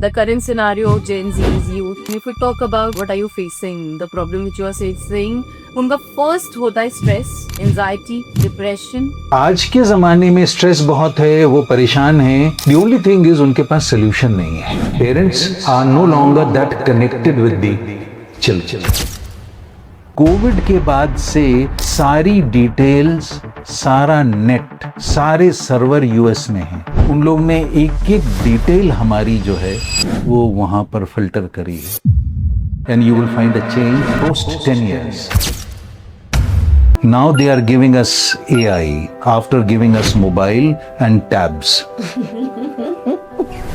the current scenario of Gen Z's youth. And if we talk about what are you facing, the problem which you are saying, उनका first होता है stress, anxiety, depression. आज के ज़माने में stress बहुत है, वो परेशान हैं. The only thing is उनके पास सोल्यूशन नहीं है. Parents are no longer that connected with the children. Covid के बाद से सारी डिटेल्स, सारा नेट, सारे सर्वर यूएस में हैं. उन लोग ने एक एक डिटेल हमारी जो है वो वहां पर फिल्टर करी है. And you will find a change post 10 years. Now they are giving us AI after giving us mobile and tabs.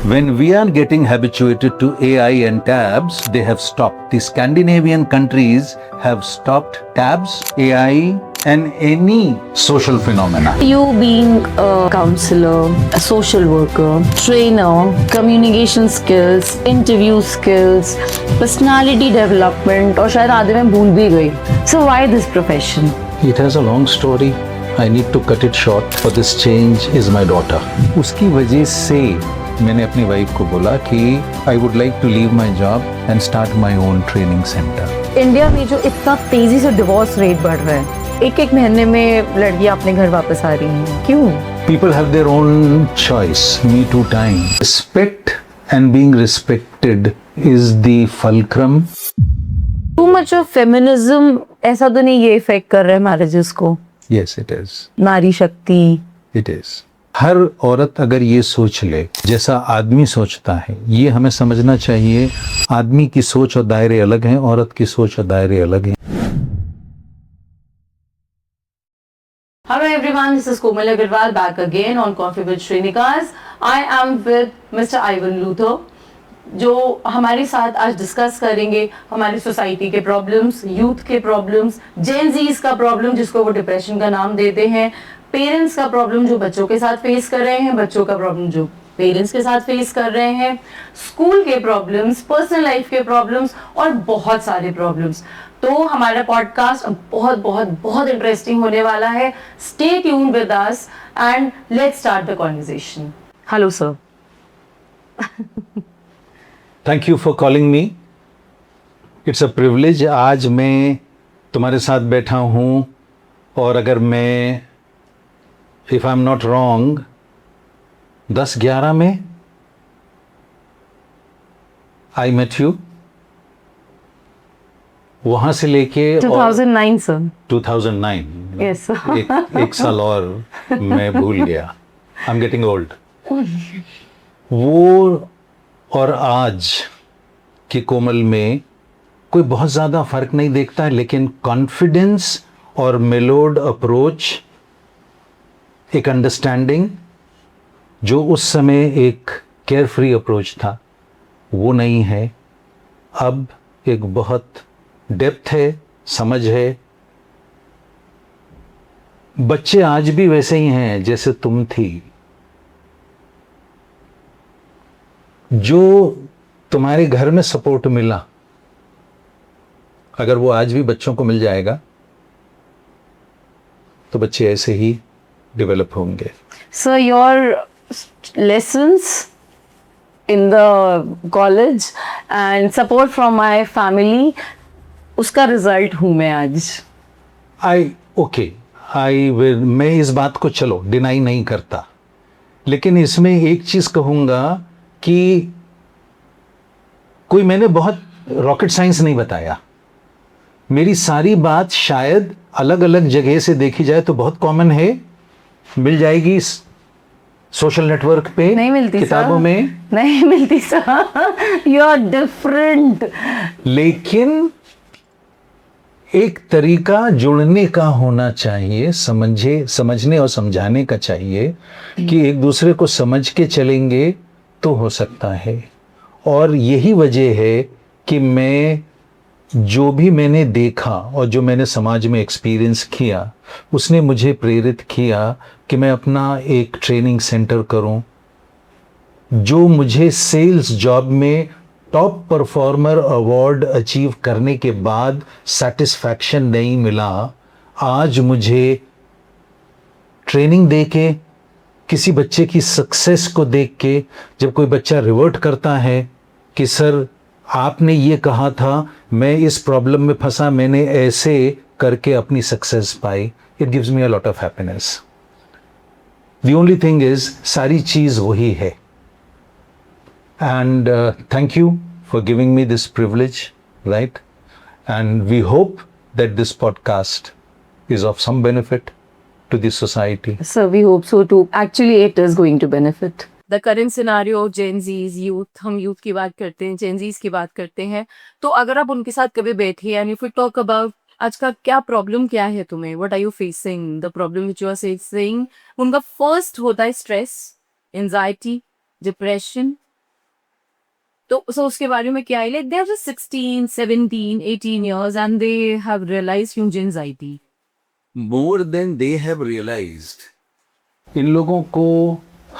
When we are getting habituated to AI and tabs, they have stopped. The Scandinavian countries have stopped tabs, AI, and any social phenomena. You being a counselor, a social worker, trainer, communication skills, interview skills, personality development, और शायद आधे में भूल भी गई. So why this profession? It has a long story. I need to cut it short. For this change is my daughter. उसकी वजह से मैंने अपनी वाइफ को बोला कि I would like to leave my job and start my own training centre. India में जो इतना तेजी से डिवोर्स रेट बढ़ रहा है, एक महीने में लड़कियां अपने घर वापस आ रही हैं, क्यों? People have their own choice. Me too time. Respect and being respected is the fulcrum. Too much of feminism ऐसा तो नहीं ये इफेक्ट कर रहा है मैरिजेस को? Yes, it is. नारी शक्ति. It is. हर औरत अगर ये सोच ले जैसा आदमी सोचता है, ये हमें समझना चाहिए. आदमी की सोच और दायरे अलग हैं, औरत की सोच और दायरे अलग हैं. Hello everyone, this is Komal Agarwal back again on Coffee with Shrinikas. I am with Mr. Ivan Luther, जो हमारे साथ आज डिस्कस करेंगे हमारी सोसाइटी के प्रॉब्लम्स, यूथ के प्रॉब्लम्स, जेन जीज का प्रॉब्लम जिसको वो डिप्रेशन का नाम देते हैं, पेरेंट्स का प्रॉब्लम जो बच्चों के साथ फेस कर रहे हैं, बच्चों का प्रॉब्लम जो पेरेंट्स के साथ फेस कर रहे हैं, स्कूल के प्रॉब्लम्स, पर्सनल लाइफ के प्रॉब्लम्स और बहुत सारे प्रॉब्लम्स. तो हमारा पॉडकास्ट बहुत बहुत बहुत इंटरेस्टिंग होने वाला है. Stay tune with us and let's start the conversation. Hello sir. Thank you for calling me. It's a privilege. आज मैं तुम्हारे साथ बैठा हूँ और अगर मैं if I am not wrong 10-11 में आई मेट यू. वहां से लेके 2009 सर. 2009. यस. एक साल और मैं भूल गया. I am getting old. वो और आज की कोमल में कोई बहुत ज़्यादा फर्क नहीं देखता है, लेकिन कॉन्फिडेंस और मेलोड अप्रोच, एक अंडरस्टैंडिंग जो उस समय एक केयर फ्री अप्रोच था, वो नहीं है. अब एक बहुत डेप्थ है, समझ है. बच्चे आज भी वैसे ही हैं जैसे तुम थी. जो तुम्हारे घर में सपोर्ट मिला, अगर वो आज भी बच्चों को मिल जाएगा तो बच्चे ऐसे ही डेवलप होंगे. Sir, your lessons in the college and support from my family, उसका रिजल्ट हूँ मैं आज. मैं इस बात को चलो डिनाई नहीं करता, लेकिन इसमें एक चीज कहूंगा कि कोई मैंने बहुत रॉकेट साइंस नहीं बताया. मेरी सारी बात शायद अलग अलग जगह से देखी जाए तो बहुत कॉमन है, मिल जाएगी सोशल नेटवर्क पे, नहीं मिलती किताबों सर. में नहीं मिलती सर. You are different. लेकिन एक तरीका जुड़ने का होना चाहिए, समझने और समझाने का चाहिए कि एक दूसरे को समझ के चलेंगे तो हो सकता है. और यही वजह है कि मैं जो भी मैंने देखा और जो मैंने समाज में एक्सपीरियंस किया, उसने मुझे प्रेरित किया कि मैं अपना एक ट्रेनिंग सेंटर करूं. जो मुझे सेल्स जॉब में टॉप परफॉर्मर अवार्ड अचीव करने के बाद सेटिस्फैक्शन नहीं मिला, आज मुझे ट्रेनिंग दे के, किसी बच्चे की सक्सेस को देख के, जब कोई बच्चा रिवर्ट करता है कि सर आपने ये कहा था, मैं इस प्रॉब्लम में फंसा, मैंने ऐसे करके अपनी सक्सेस पाई, it gives me a lot of happiness. The only thing is सारी चीज वही है. And thank you for giving me this privilege, right? And we hope that this podcast is of some benefit to the society. Sir, we hope so too. Actually, it is going to benefit. The current scenario, Gen Z's, youth, हम youth की बात करते हैं, Gen Z's की बात करते हैं, तो अगर आप उनके साथ कभी बैठे and if we talk about आज का क्या प्रॉब्लम क्या है तुम्हें, what are you facing, the problem which you are facing, उनका first होता है stress, anxiety, depression. तो उसके बारे में क्या है, like they are just 16, 17, 18 years and they have realized huge anxiety. More than they have realized. इन लोगों को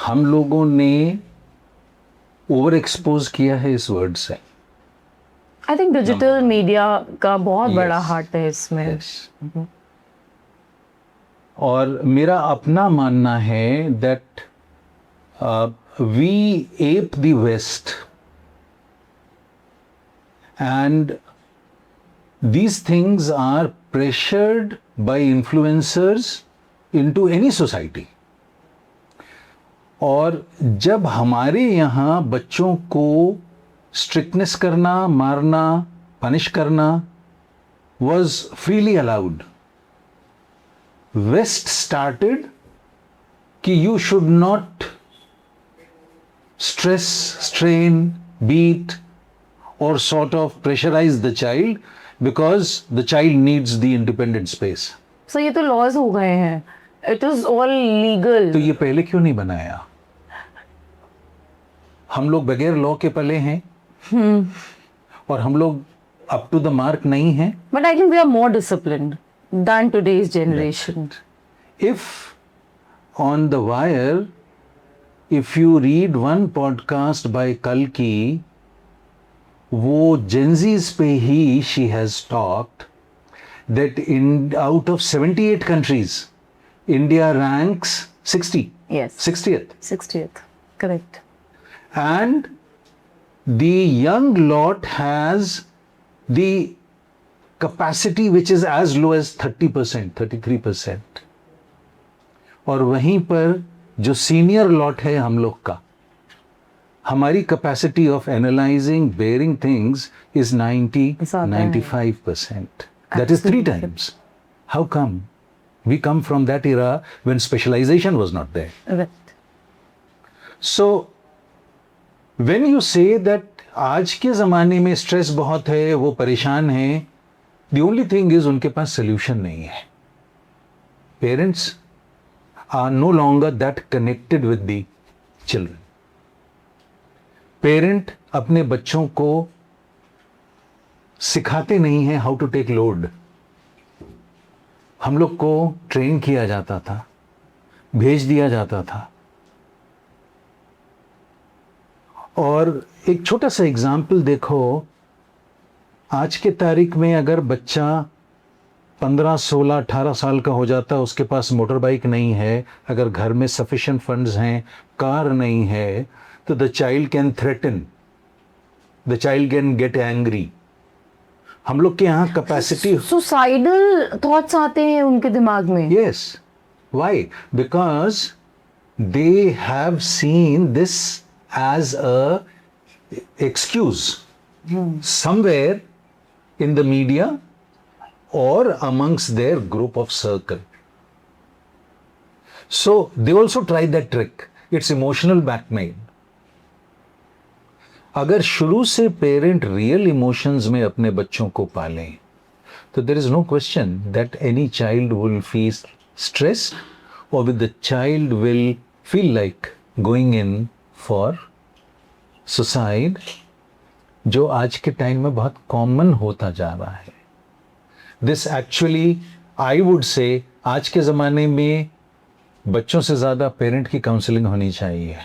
हम लोगों ने ओवर एक्सपोज किया है इस वर्ड से. आई थिंक डिजिटल मीडिया का बहुत बड़ा Yes. हाथ है इसमें. Yes. और मेरा अपना मानना है that we ape the west and these things are pressured by influencers into any society. और जब हमारे यहाँ बच्चों को स्ट्रिक्टनेस करना, मारना, पनिश करना was freely allowed, West started कि you should not stress, strain, beat or sort of pressurize the child because the child needs the independent space. सो ये तो लॉज हो गए हैं, इट इज ऑल लीगल. तो ये पहले क्यों नहीं बनाया? हम लोग बगैर लॉ के पले हैं और हम लोग अप टू द मार्क नहीं हैं. But I think we are more disciplined than today's generation. If on the wire, if you read one podcast by Kalki, वो जेंजीज पे ही she has talked that in out of 78 countries, India ranks 60. Yes. 60th. 60th. Correct. And the young lot has the capacity which is as low as 30%, 33%. और वहीं पर जो senior lot है हम लोग का, हमारी capacity of analysing, bearing things is 90-95%. That is 3 times. How come? We come from that era when specialization was not there. Right. So when you say that आज के ज़माने में स्ट्रेस बहुत है, वो परेशान हैं, the only thing is उनके पास सोल्यूशन नहीं है. Parents are no longer that connected with the children. Parent अपने बच्चों को सिखाते नहीं हैं हाउ टू टेक लोड. हम लोग को ट्रेन किया जाता था, भेज दिया जाता था. और एक छोटा सा एग्जाम्पल देखो, आज के तारीख में अगर बच्चा 15, 16, 18 साल का हो जाता है, उसके पास मोटर बाइक नहीं है, अगर घर में सफिशिएंट फंड्स हैं, कार नहीं है, तो the child can threaten, the child can get angry. हम लोग के यहाँ कैपेसिटी, सुसाइडल थॉट्स आते हैं उनके दिमाग में. yes. Why? Because they have seen this as a excuse somewhere in the media or amongst their group of circle. So they also try that trick. It's emotional blackmail. अगर शुरू से parent real emotions में अपने बच्चों को पालें, तो there is no question that any child will feel stress और with the child will feel like going in for suicide, जो आज के टाइम में बहुत कॉमन होता जा रहा है. This actually I would say आज के ज़माने में बच्चों से ज़्यादा पेरेंट की काउंसलिंग होनी चाहिए.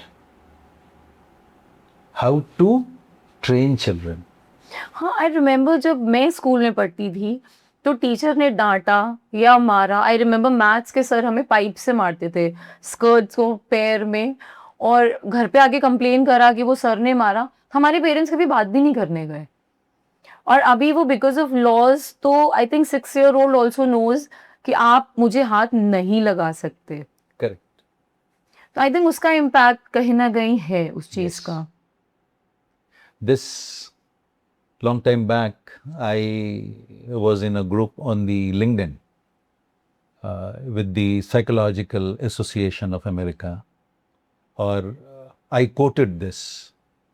How to train children. हाँ, आई रिमेम्बर जब मैं स्कूल में पढ़ती थी तो टीचर ने डांटा या मारा. आई रिमेम्बर मैथ्स के सर हमें पाइप से मारते थे स्कर्ट्स को पैर में, और घर पे आके कंप्लेन करा कि वो सर ने मारा. हमारे पेरेंट्स कभी बात भी नहीं करने गए, और अभी वो बिकॉज ऑफ लॉज, तो I think 6 year old also knows कि आप मुझे हाथ नहीं लगा सकते। करेक्ट। तो आई थिंक उसका इम्पैक्ट कहीं ना कहीं है उस चीज Yes. का। This long time back, I was in a group on the LinkedIn with the Psychological Association of America, और I quoted this,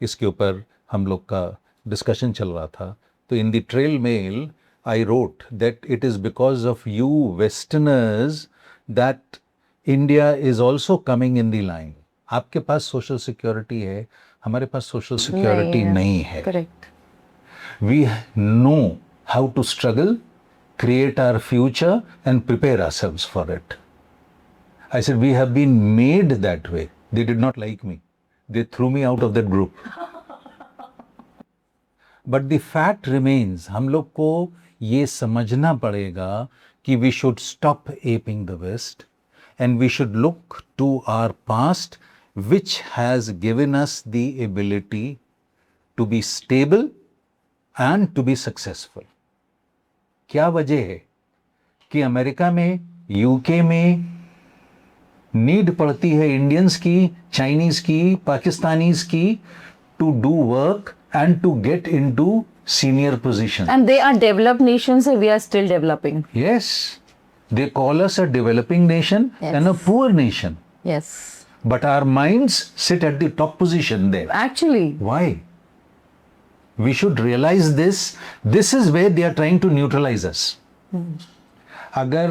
इसके ऊपर हम लोग का डिस्कशन चल रहा था। तो in the trail mail I wrote that it is because of you Westerners that India is also coming in the line. आपके पास सोशल सिक्योरिटी है, हमारे पास सोशल सिक्योरिटी नहीं है। Correct. We know how to struggle, create our future, and prepare ourselves for it. I said, we have been made that way. They did not like me. They threw me out of that group. But the fact remains, हम लोग को ये समझना पड़ेगा कि we should stop aping the West and we should look to our past, which has given us the ability to be stable and to be successful. क्या वजह है कि अमेरिका में, यूके में नीड पड़ती है इंडियंस की, चाइनीज की, पाकिस्तानीज की to do work and to get into senior position. And they are developed nations and we are still developing. Yes, they call us a developing nation and a poor nation. Yes. But our minds sit at the top position there. Actually. Why? We should realize this. This is where they are trying to neutralize us. अगर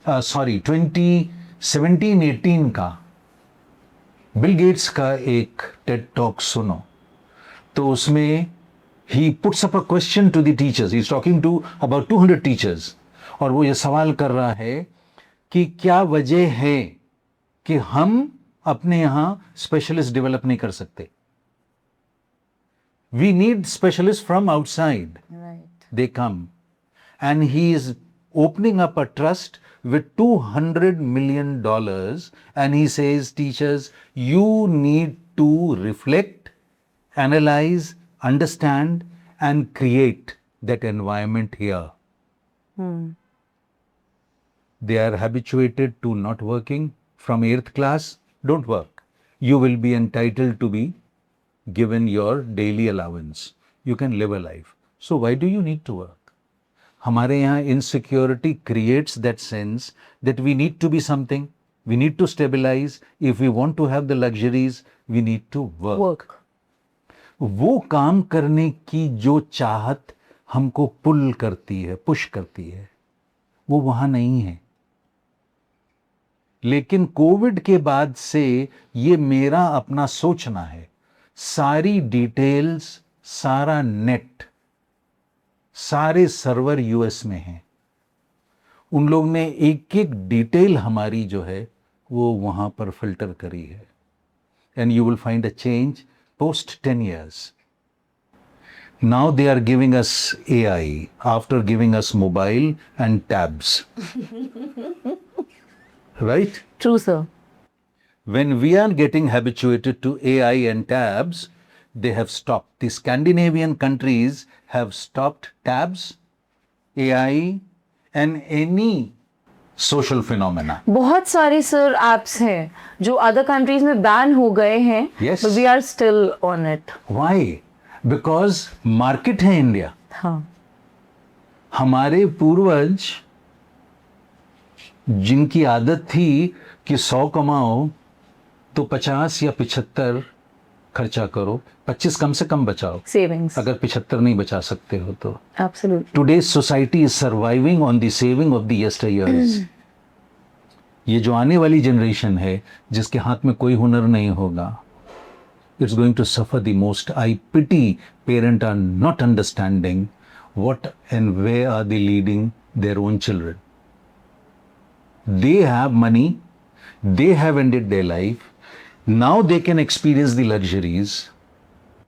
2017-18 का Bill Gates का एक Ted talk सुनो, तो उसमें he puts up a question to the teachers. He's talking to about 200 teachers. और वो ये सवाल कर रहा है कि क्या वजह है कि हम अपने यहाँ स्पेशलिस्ट डेवलप नहीं कर सकते. We need specialists from outside. Right. They come. And he is opening up a trust with $200 million. And he says, teachers, you need to reflect, analyze, understand, and create that environment here. They are habituated to not working from 8th class. Don't work. You will be entitled to be given your daily allowance. You can live a life. So why do you need to work? हमारे यहाँ insecurity creates that sense that we need to be something. We need to stabilize. If we want to have the luxuries, we need to work. Work. वो काम करने की जो चाहत हमको पुल करती है, पुश करती है, वो वहां नहीं है. लेकिन कोविड के बाद से ये मेरा अपना सोचना है, सारी डिटेल्स, सारा नेट, सारे सर्वर यूएस में हैं. उन लोग ने एक एक डिटेल हमारी जो है वो वहां पर फिल्टर करी है. And you will find a change post 10 years. Now they are giving us AI after giving us mobile and tabs. Right? True, sir. When we are getting habituated to AI and tabs, they have stopped. The Scandinavian countries have stopped tabs, AI, and any social phenomena. बहुत सारे sir apps हैं जो other countries में ban हो गए हैं, Yes. but we are still on it. Why? Because market है India. हाँ. हमारे पूर्वज जिनकी आदत थी कि 100 कमाओ तो 50 या 75 खर्चा करो, 25 कम से कम बचाओ. Savings. अगर 75 नहीं बचा सकते हो तो. Absolutely. Today's society is surviving on the saving of the yesteryears. ये जो आने वाली जनरेशन है जिसके हाथ में कोई हुनर नहीं होगा, it's going to suffer the most. I pity parents are not understanding what and where are they leading their own children. They have money, they have ended their life, now they can experience the luxuries,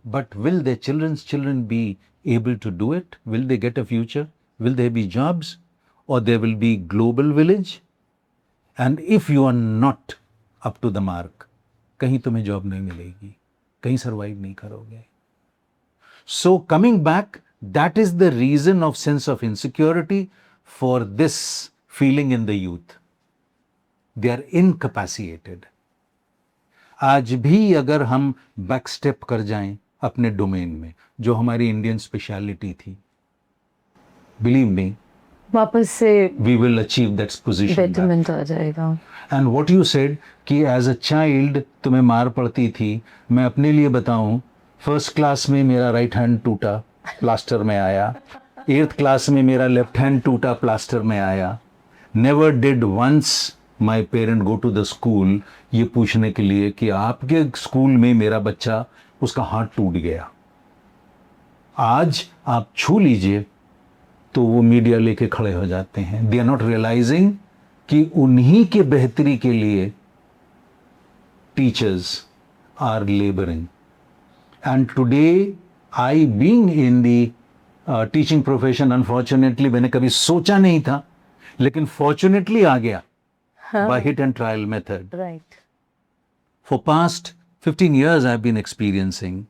but will their children's children be able to do it? Will they get a future? Will there be jobs? Or there will be global village? And if you are not up to the mark, कहीं तुम्हें job नहीं मिलेगी, कहीं survive नहीं करोगे. So coming back, that is the reason of sense of insecurity for this feeling in the youth. They are incapacitated. आज भी अगर हम बैकस्टेप कर जाएं अपने डोमेन में, जो हमारी इंडियन स्पेशलिटी थी, बिलीव मी, वापस से we will achieve that position back. Betterment आ जाएगा. And what you said कि एज अ चाइल्ड तुम्हें मार पड़ती थी, मैं अपने लिए बताऊं, फर्स्ट क्लास में मेरा राइट हैंड टूटा, प्लास्टर में आया. 8th क्लास में मेरा लेफ्ट हैंड टूटा, प्लास्टर में आया. Never did once my parent go to the school ये पूछने के लिए कि आपके स्कूल में मेरा बच्चा, उसका हाथ टूट गया. आज आप छू लीजिए तो वो मीडिया लेके खड़े हो जाते हैं. दे आर नॉट रियलाइजिंग कि उन्हीं के बेहतरी के लिए teachers are labouring. And today I being in the teaching profession, unfortunately मैंने कभी सोचा नहीं था, लेकिन फॉर्चुनेटली आ गया by hit and trial method. Right. For past 15 years, I've been experiencing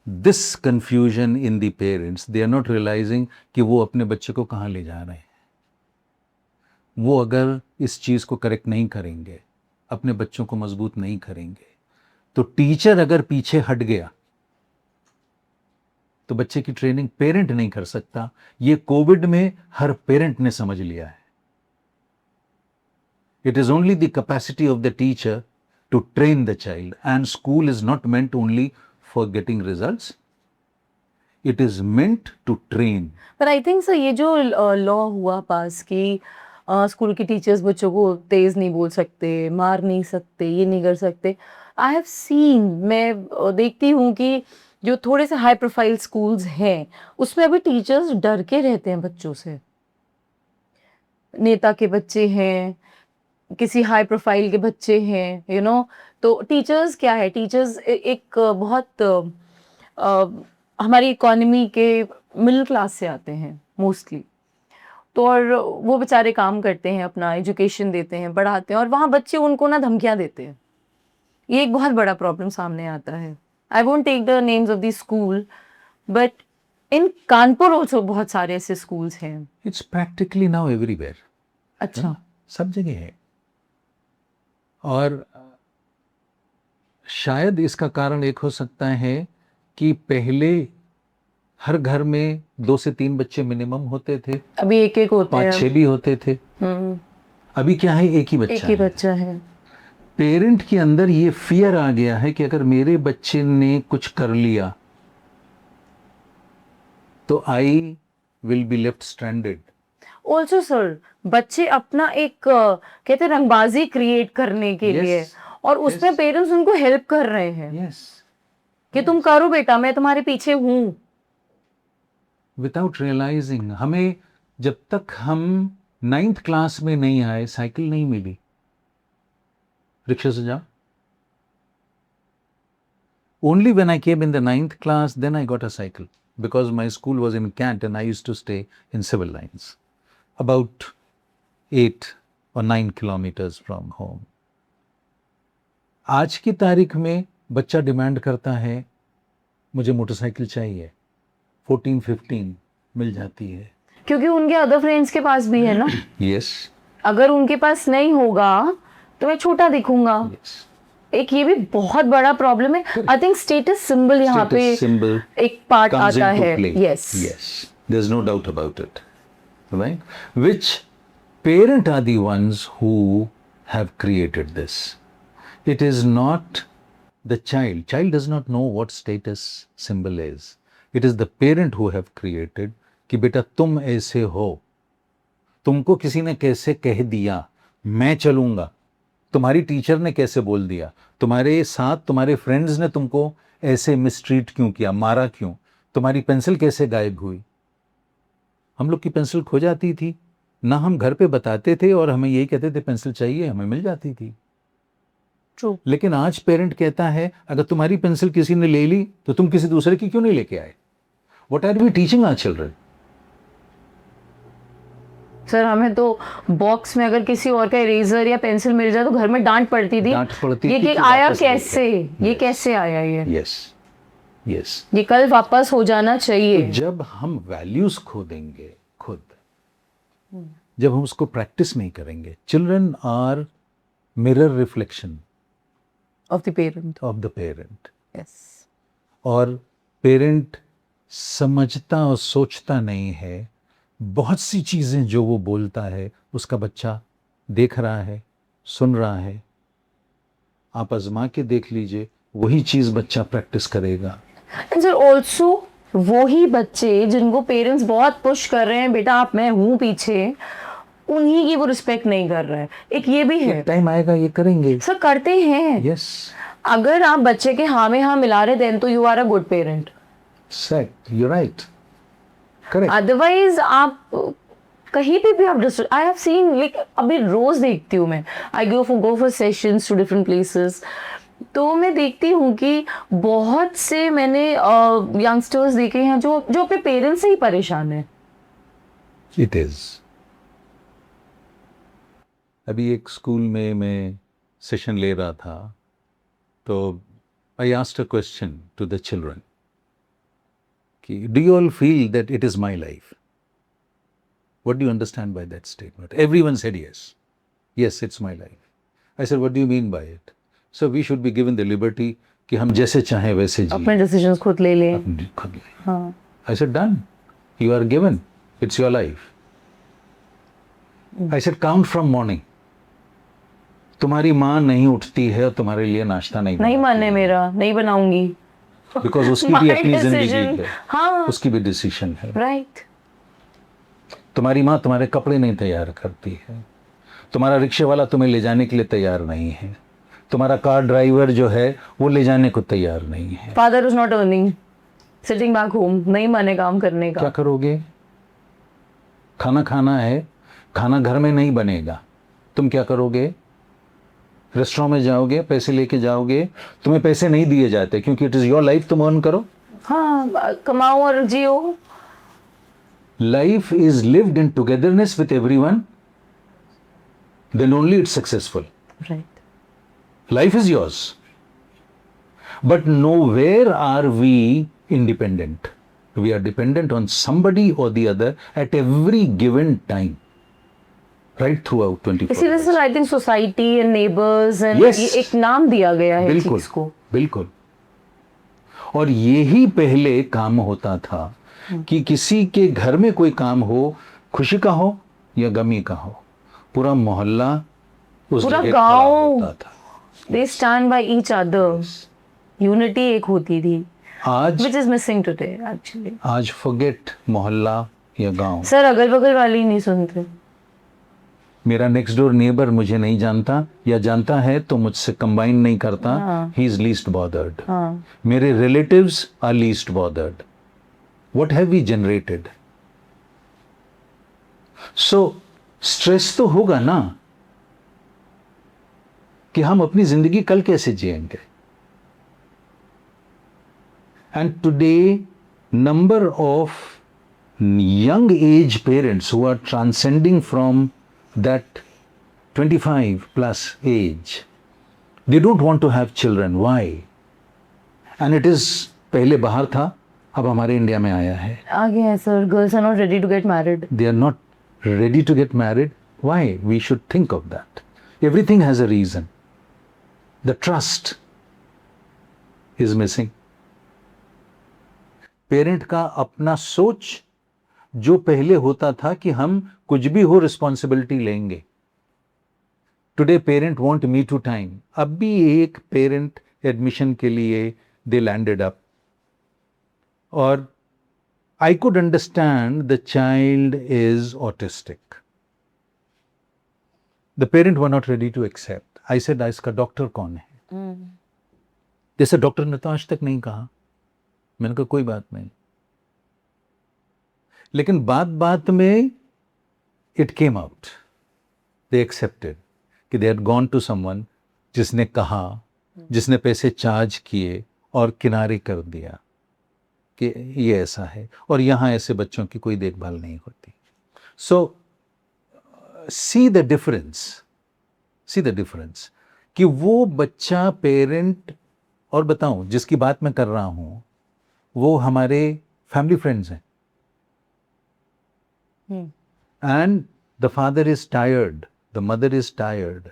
this confusion in the parents. They are not realizing कि वो अपने बच्चे को कहाँ ले जा रहे हैं. वो अगर इस चीज़ को करेक्ट नहीं करेंगे, अपने बच्चों को मजबूत नहीं करेंगे, तो टीचर अगर पीछे हट गया तो बच्चे की ट्रेनिंग पेरेंट नहीं कर सकता. ये कोविड में हर पेरेंट ने समझ लिया है. It is only the capacity of the teacher to train the child, and school is not meant only for getting results. It is meant to train. पर आई थिंक सर ये जो law हुआ पास कि school के teachers बच्चों को तेज नहीं बोल सकते, मार नहीं सकते, ये नहीं कर सकते. आई हैव सीन, मैं देखती हूँ कि जो थोड़े से हाई प्रोफाइल स्कूल्स हैं उसमें अभी टीचर्स डर के रहते हैं बच्चों से. नेता के बच्चे हैं, किसी हाई प्रोफाइल के बच्चे हैं, यू नो. तो टीचर्स क्या है, टीचर्स एक बहुत हमारी इकोनॉमी के मिडिल क्लास से आते हैं मोस्टली. तो और वो बेचारे काम करते हैं, अपना एजुकेशन देते हैं, पढ़ाते हैं, और वहाँ बच्चे उनको ना धमकियाँ देते हैं. ये एक बहुत बड़ा प्रॉब्लम सामने आता है. I won't take the names of the school, but in Kanpur also बहुत सारे ऐसे स्कूल्स हैं. It's practically now everywhere. अच्छा. सब जगह है. और शायद इसका कारण एक हो सकता है कि पहले हर घर में 2 से 3 बच्चे मिनिमम होते थे, अभी एक एक होते हैं. 5-6 भी होते थे. अभी क्या है, एक ही बच्चा एक ही बच्चा है. पेरेंट के अंदर ये फियर आ गया है कि अगर मेरे बच्चे ने कुछ कर लिया तो I will be left stranded. Also sir, बच्चे अपना एक कहते हैं रंगबाजी क्रिएट करने के Yes. लिए, और उसमें पेरेंट्स उनको हेल्प कर रहे हैं यस. कि तुम करो बेटा, मैं तुम्हारे पीछे हूँ. विदाउट रियलाइजिंग, हमें जब तक हम 9th क्लास में नहीं आए साइकिल नहीं मिली. रिक्शा से जाओ. Only when I came in the 9th class, then I got a cycle, because my school was in Kant and I used to stay in civil lines, about 8 or 9 kilometers from home. आज की तारीख में बच्चा demand करता है मुझे motorcycle चाहिए. 14-15 मिल जाती है. क्योंकि उनके अदर फ्रेंड्स के पास भी है ना. यस. अगर उनके पास नहीं होगा तो मैं छोटा दिखूंगा. एक ये भी बहुत बड़ा प्रॉब्लम है. आई थिंक स्टेटस सिंबल यहाँ पे एक पार्ट आता है. Yes. There's no doubt about it, right? Which parent are the ones who have created this? It is not the child. Child does not know what status symbol is. It is the parent who have created कि बेटा तुम ऐसे हो, तुमको किसी ने कैसे कह दिया, मैं चलूंगा, तुम्हारी टीचर ने कैसे बोल दिया, तुम्हारे साथ तुम्हारे फ्रेंड्स ने तुमको ऐसे मिसट्रीट क्यों किया, मारा क्यों, तुम्हारी पेंसिल कैसे गायब हुई. हम लोग की पेंसिल खो जाती थी ना, हम घर पे बताते थे और हमें यही कहते थे पेंसिल चाहिए, हमें मिल जाती थी. ट्रू. लेकिन आज पेरेंट कहता है अगर तुम्हारी पेंसिल किसी ने ले ली तो तुम किसी दूसरे की क्यों नहीं लेके आए. What are we teaching our children? Sir हमें तो बॉक्स में अगर किसी और का इरेजर या पेंसिल मिल जाए तो घर में डांट पड़ती थी. डांट पड़ती ये थी कि कि आया वापस कैसे, लेके. ये Yes. कैसे आया ये. Yes. यस। ये कल वापस हो जाना चाहिए। जब हम वैल्यूज खो देंगे खुद, जब हम उसको प्रैक्टिस नहीं करेंगे, children are mirror reflection of the parent. Of the parent. Yes. और पेरेंट समझता और सोचता नहीं है, बहुत सी चीज़ें जो वो बोलता है उसका बच्चा देख रहा है, सुन रहा है। आप आजमा के देख लीजिए, वही चीज़ बच्चा प्रैक्टिस करेगा। एंड सर ऑल्सो वो ही बच्चे जिनको पेरेंट्स बहुत पुश कर रहे हैं, बेटा आप मैं हूँ पीछे, उन्हीं की वो रिस्पेक्ट नहीं कर रहे हैं। एक ये भी है। टाइम आएगा ये करेंगे। सर करते हैं। यस। अगर आप बच्चे के हाँ में हाँ मिला रहे देन तो you are a good parent. Set, you right, correct. Otherwise आप कहीं भी आप आई हैव सीन, लाइक अभी रोज देखती हूँ मैं, I go for sessions to different places, तो मैं देखती हूँ कि बहुत से मैंने यंगस्टर्स देखे हैं जो अपने पेरेंट्स से ही परेशान है। It is. अभी एक स्कूल में मैं सेशन ले रहा था, तो I asked a question to the children कि do you all feel that it is my life? What do you understand by that statement? Everyone said yes. Yes, it's my life. I said, what do you mean by it? So we should be given the liberty कि हम जैसे चाहें वैसे जी। अपने decisions खुद ले लें। अपने खुद लें। हाँ। I said, done. You are given. It's your life. I said, count from morning. तुम्हारी माँ नहीं उठती है और तुम्हारे लिए नाश्ता नहीं मन है मेरा, नहीं बनाऊंगी। Because उसकी भी My अपनी जिंदगी decision. है। हाँ। उसकी भी डिसीजन है। राइट। तुम्हारी माँ तुम्हारे कपड़े नहीं तैयार करती है, तुम्हारा रिक्शे वाला तुम्हें ले जाने के लिए तैयार नहीं है, तुम्हारा कार ड्राइवर जो है वो ले जाने को तैयार नहीं है। Father is not earning, sitting back home, नहीं मन है काम करने का। क्या करोगे? खाना खाना है, खाना घर में नहीं बनेगा, तुम क्या करोगे? रेस्टोरेंट में जाओगे, पैसे लेके जाओगे, तुम्हें पैसे नहीं दिए जाते क्योंकि इट इज योर लाइफ, तुम अर्न करो। हाँ, कमाओ और जियो। Life is lived in togetherness with everyone, then only it's successful. Right. Life is yours. But nowhere are we independent. We are dependent on somebody or the other at every given time. Right throughout 24 इसीलिए hours. Sir I think society and neighbours and Yes. ये एक नाम दिया गया है बिल्कुल, चीज को। बिल्कुल। और यही पहले काम होता था कि किसी के घर में कोई काम हो, खुशी का हो या गमी का हो, पूरा मोहल्ला उस पूरा जगह खड़ा गांव होता था। They stand by each other, unity एक होती थी, आज which is missing today actually. आज फॉरगेट मोहल्ला या गांव। सर अगल बगल वाले ही नहीं सुनते। मेरा नेक्स्ट डोर नेबर मुझे नहीं जानता या जानता है तो मुझसे कंबाइन नहीं करता, ही इज लीस्ट बॉदर्ड। मेरे relatives are least bothered. What have we generated? So, stress तो होगा ना कि हम अपनी जिंदगी कल कैसे जिएंगे। And today, number of young age parents who are transcending from that 25 plus age, they don't want to have children. Why? And it is पहले बाहर था, अब हमारे इंडिया में आया है। आगे है sir, girls are not ready to get married. They are not ready to get married. Why? We should think of that. Everything has a reason. The trust is missing. Parent का अपना सोच जो पहले होता था कि हम कुछ भी हो रिस्पॉन्सिबिलिटी लेंगे। Today parent want me to time. अब भी एक पेरेंट एडमिशन के लिए दे लैंडेड अप, और I could understand the child is autistic. The parent were not ready to accept. I said, इसका डॉक्टर कौन है? जैसे डॉक्टर ने तो आज तक नहीं कहा। मैंने कहा कोई बात नहीं, लेकिन बात में it came out. They accepted कि they had gone to someone जिसने कहा, जिसने पैसे चार्ज किए और किनारे कर दिया कि ये ऐसा है और यहाँ ऐसे बच्चों की कोई देखभाल नहीं होती। सो सी द डिफरेंस कि वो बच्चा पेरेंट, और बताऊं जिसकी बात मैं कर रहा हूँ वो हमारे फैमिली फ्रेंड्स हैं, and the father is tired, the mother is tired,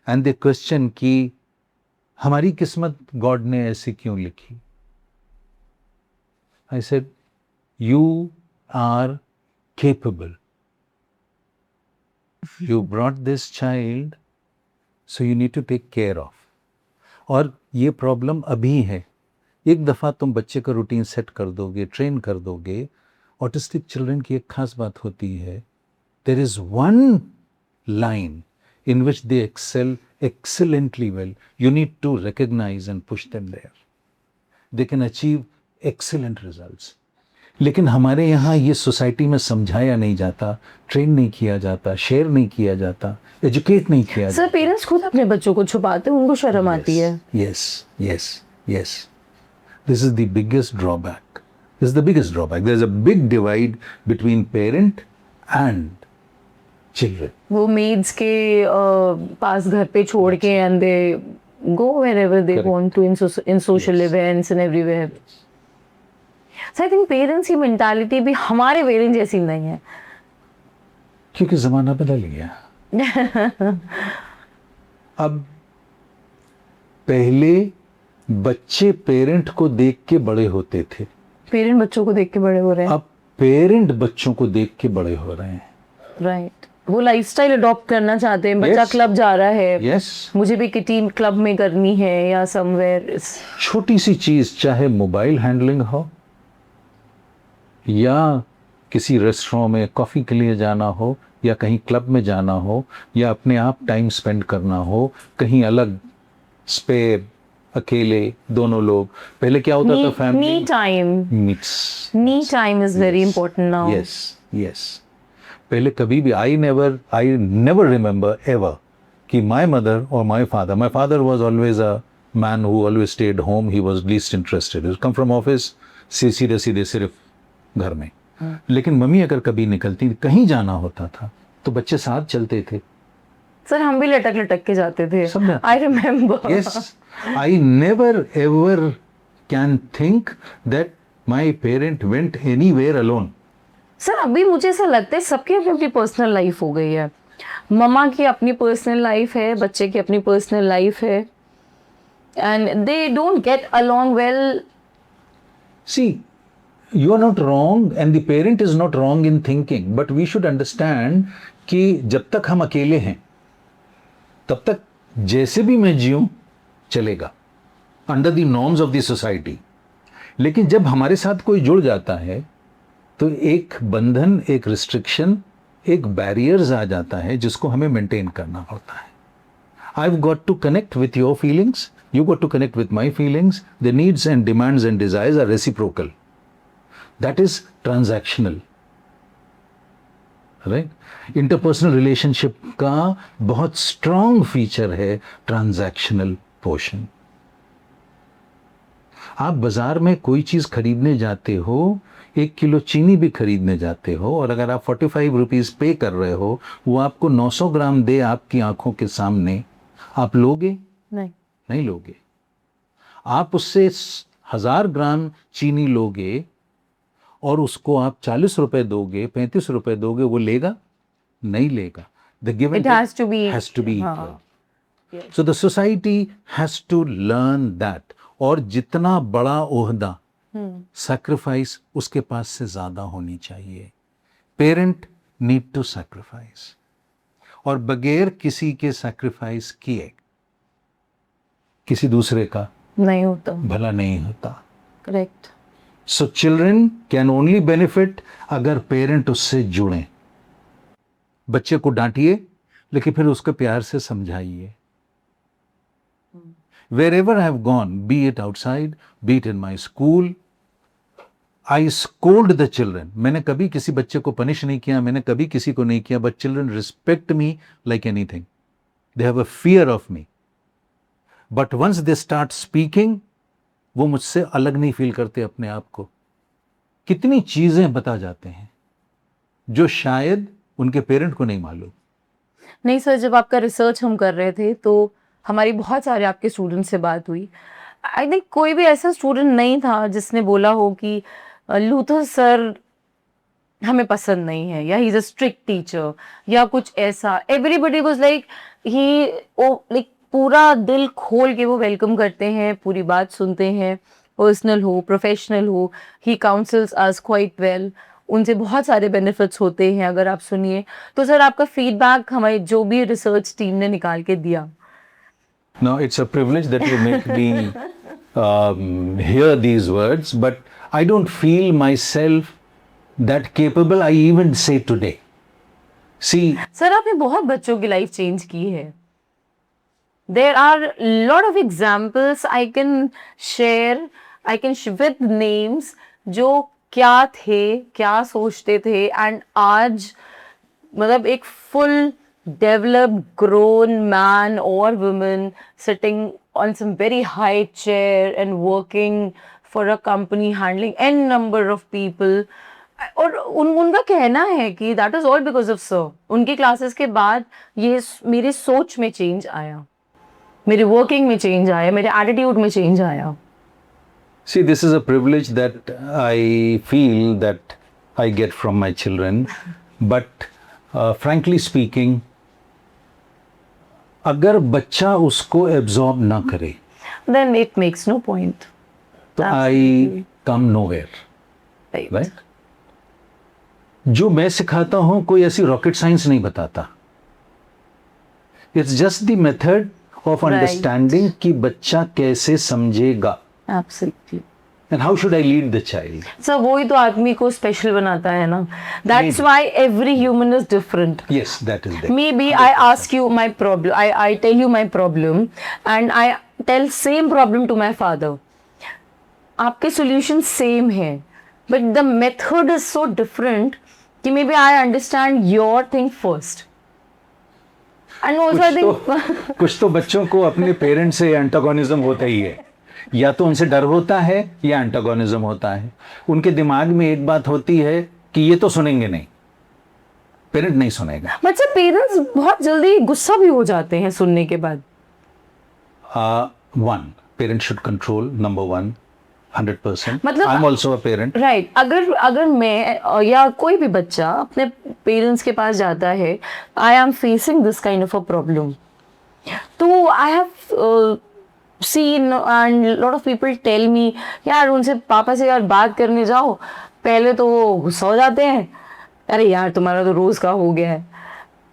and they question कि हमारी किस्मत गॉड ने ऐसी क्यों लिखी. आई सेड यू आर capable. You brought this child, so you need to take care of. और ये प्रॉब्लम अभी है. एक दफ़ा तुम बच्चे का रूटीन सेट कर दोगे, ट्रेन कर दोगे. ऑटिस्टिक चिल्ड्रन की एक खास बात होती है, there is one line in which they excel excellently well. You need to recognize and push them there. They can achieve excellent results. लेकिन हमारे यहाँ ये सोसाइटी में समझाया नहीं जाता, ट्रेन नहीं किया जाता, शेयर नहीं किया जाता, एजुकेट नहीं किया सर पेरेंट्स खुद अपने बच्चों को छुपाते हैं, उनको शर्म आती है. Yes yes yes, this is the biggest drawback. This is the biggest drawback. There is a big divide between parent and children. वो मेड्स के पास घर पे छोड़ के and they go wherever they want to in social events and everywhere. So I think parents की mentality भी हमारे पेरेंट्स जैसी नहीं है. क्योंकि जमाना बदल गया. अब पहले बच्चे पेरेंट को देख के बड़े होते थे, पेरेंट बच्चों को देख के बड़े हो रहे हैं. अब पेरेंट बच्चों को देख के बड़े हो रहे हैं. राइट. वो लाइफस्टाइल अडॉप्ट करना चाहते हैं. बच्चा क्लब जा रहा है, यस, मुझे भी किटी क्लब में करनी है या समवेयर. छोटी सी चीज, चाहे मोबाइल हैंडलिंग हो या किसी रेस्टोरेंट में कॉफ़ी के लिए जाना हो या कहीं क्लब में जाना हो या अपने आप टाइम स्पेंड करना हो, कहीं अलग स्पेयर अकेले दोनों लोग. पहले क्या होता था, family me time. Me time is very important now. Yes yes. पहले कभी भी आई नेवर रिमेंबर एवर कि माय मदर और my father was always a man who always stayed home. He was least interested. He come from office, सीधे सीधे सिर्फ घर में. लेकिन मम्मी अगर कभी निकलती, कहीं जाना होता था, तो बच्चे साथ चलते थे. सर हम भी लटक लटक के जाते थे. I remember. Yes, I never ever can think that my parent went anywhere alone. Sir अभी मुझे ऐसा लगता है सबकी अपनी अपनी पर्सनल लाइफ हो गई है. मम्मा की अपनी पर्सनल लाइफ है, बच्चे की अपनी पर्सनल लाइफ है, and they don't get along well. See, you are not wrong and the parent is not wrong in thinking, but we should understand कि जब तक हम अकेले हैं तब तक जैसे भी मैं जीऊं चलेगा, under the norms of the society. लेकिन जब हमारे साथ कोई जुड़ जाता है तो एक बंधन, एक रिस्ट्रिक्शन, एक बैरियर्स आ जाता है जिसको हमें मेंटेन करना पड़ता है. I've got to connect with your feelings, you got to connect with my feelings. The needs and demands and desires are reciprocal. That is transactional, right? Interpersonal relationship का बहुत strong feature है transactional portion. आप बाजार में कोई चीज खरीदने जाते हो, 1 किलो चीनी भी खरीदने जाते हो, और अगर आप 45 रुपीज पे कर रहे हो, वो आपको 900 ग्राम दे आपकी आंखों के सामने, आप लोगे? नहीं लोगे. आप उससे 1000 ग्राम चीनी लोगे और उसको आप 40 रुपए दोगे, 35 रुपए दोगे, वो लेगा? नहीं लेगा. The give and It has to be equal. So the society has to learn that. और जितना बड़ा ओहदा, सैक्रिफाइस उसके पास से ज्यादा होनी चाहिए. पेरेंट नीड टू सैक्रिफाइस, और बगैर किसी के सैक्रिफाइस किए किसी दूसरे का नहीं होता, भला नहीं होता. Correct. So children can only benefit अगर पेरेंट उससे जुड़ें. बच्चे को डांटिए लेकिन फिर उसको प्यार से समझाइए. Wherever I have gone, be it outside, be it in my school, I scold the children. मैंने कभी किसी बच्चे को पनिश नहीं किया, मैंने कभी किसी को नहीं किया, but children respect me like anything. They have a fear of me. But once they start speaking, वो मुझसे अलग नहीं फील करते अपने आप को. कितनी चीजें बता जाते हैं जो शायद उनके पेरेंट को नहीं मालूम. नहीं सर, जब आपका रिसर्च हम कर रहे थे तो हमारी बहुत सारे आपके स्टूडेंट से बात हुई, आई थिंक कोई भी ऐसा स्टूडेंट नहीं था जिसने बोला हो कि लूथर सर हमें पसंद नहीं है या he is a strict teacher या कुछ ऐसा. Everybody was like he like पूरा दिल खोल के वो वेलकम करते हैं, पूरी बात सुनते हैं, पर्सनल हो प्रोफेशनल हो. ही काउंसल्स अस क्वाइट वेल. उनसे बहुत सारे बेनिफिट्स होते हैं अगर आप सुनिए तो. सर आपका फीडबैक हमारी जो भी रिसर्च टीम ने निकाल के दिया. No, it's a privilege that you make me hear these words, but I don't feel myself that capable. I even say today. See, sir आपने बहुत बच्चों की लाइफ चेंज की है. There are lot of examples I can share, I can with names, जो क्या थे, क्या सोचते थे, एंड आज मतलब एक full developed grown man or woman sitting on some very high chair and working for a company handling n number of people. और उनका कहना है कि that is all because of sir. उनकी क्लासेस के बाद ये मेरी सोच में चेंज आया, मेरी वर्किंग में चेंज आया, मेरे एटीट्यूड में चेंज आया. see, this is a privilege that I feel that I get from my children, but frankly speaking, अगर बच्चा उसको एब्जॉर्ब ना करे then it makes no point. तो आई कम नोवेयर. Right. राइट. जो मैं सिखाता हूं कोई ऐसी रॉकेट साइंस नहीं बताता. It's just the method of understanding कि बच्चा कैसे समझेगा. Absolutely. And how should I lead the child. Sir वही तो आदमी को स्पेशल बनाता है ना. That's why every human is different. Yes, that is there. Maybe I ask you my problem, I tell you my problem, and I tell same problem to my father. आपके solution same है, but the method is so different कि maybe I understand your thing first. And also I think कुछ तो बच्चों को अपने parents से antagonism होता ही है. या तो उनसे डर होता है या एंटागोनिज्म होता है. उनके दिमाग में एक बात होती है कि ये तो सुनेंगे नहीं, पेरेंट नहीं सुनेगा. बट सर पेरेंट्स बहुत जल्दी गुस्सा भी हो जाते हैं सुनने के बाद. One, parent should control, number one, 100%. मतलब I'm also a parent. Right. अगर मैं या कोई भी बच्चा अपने पेरेंट्स के पास जाता है, I am facing this kind of a problem, तो I have seen and lot of people tell me यार उनसे पापा से यार बात करने जाओ, पहले तो वो गुस्सा हो जाते हैं, अरे यार तुम्हारा तो रोज का हो गया है.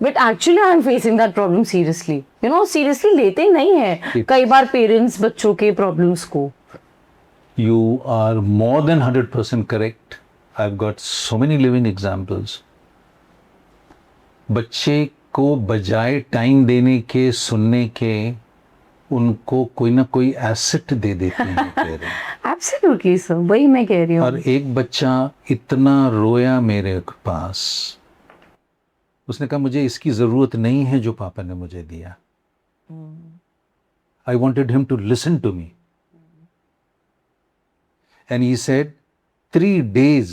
But actually I am facing that problem seriously. You know seriously लेते ही नहीं है कई बार पेरेंट्स बच्चों के प्रॉब्लम्स को. You are more than 100% correct. I've got so many living examples. बच्चे को बजाय टाइम देने के, सुनने के, उनको कोई ना कोई एसेट दे देते हैं पेरेंट्स. एब्सोल्युटली सर, वही मैं कह रही हूँ. और एक बच्चा इतना रोया मेरे पास, उसने कहा मुझे इसकी जरूरत नहीं है जो पापा ने मुझे दिया. I wanted him to listen to me. And he said, 3 days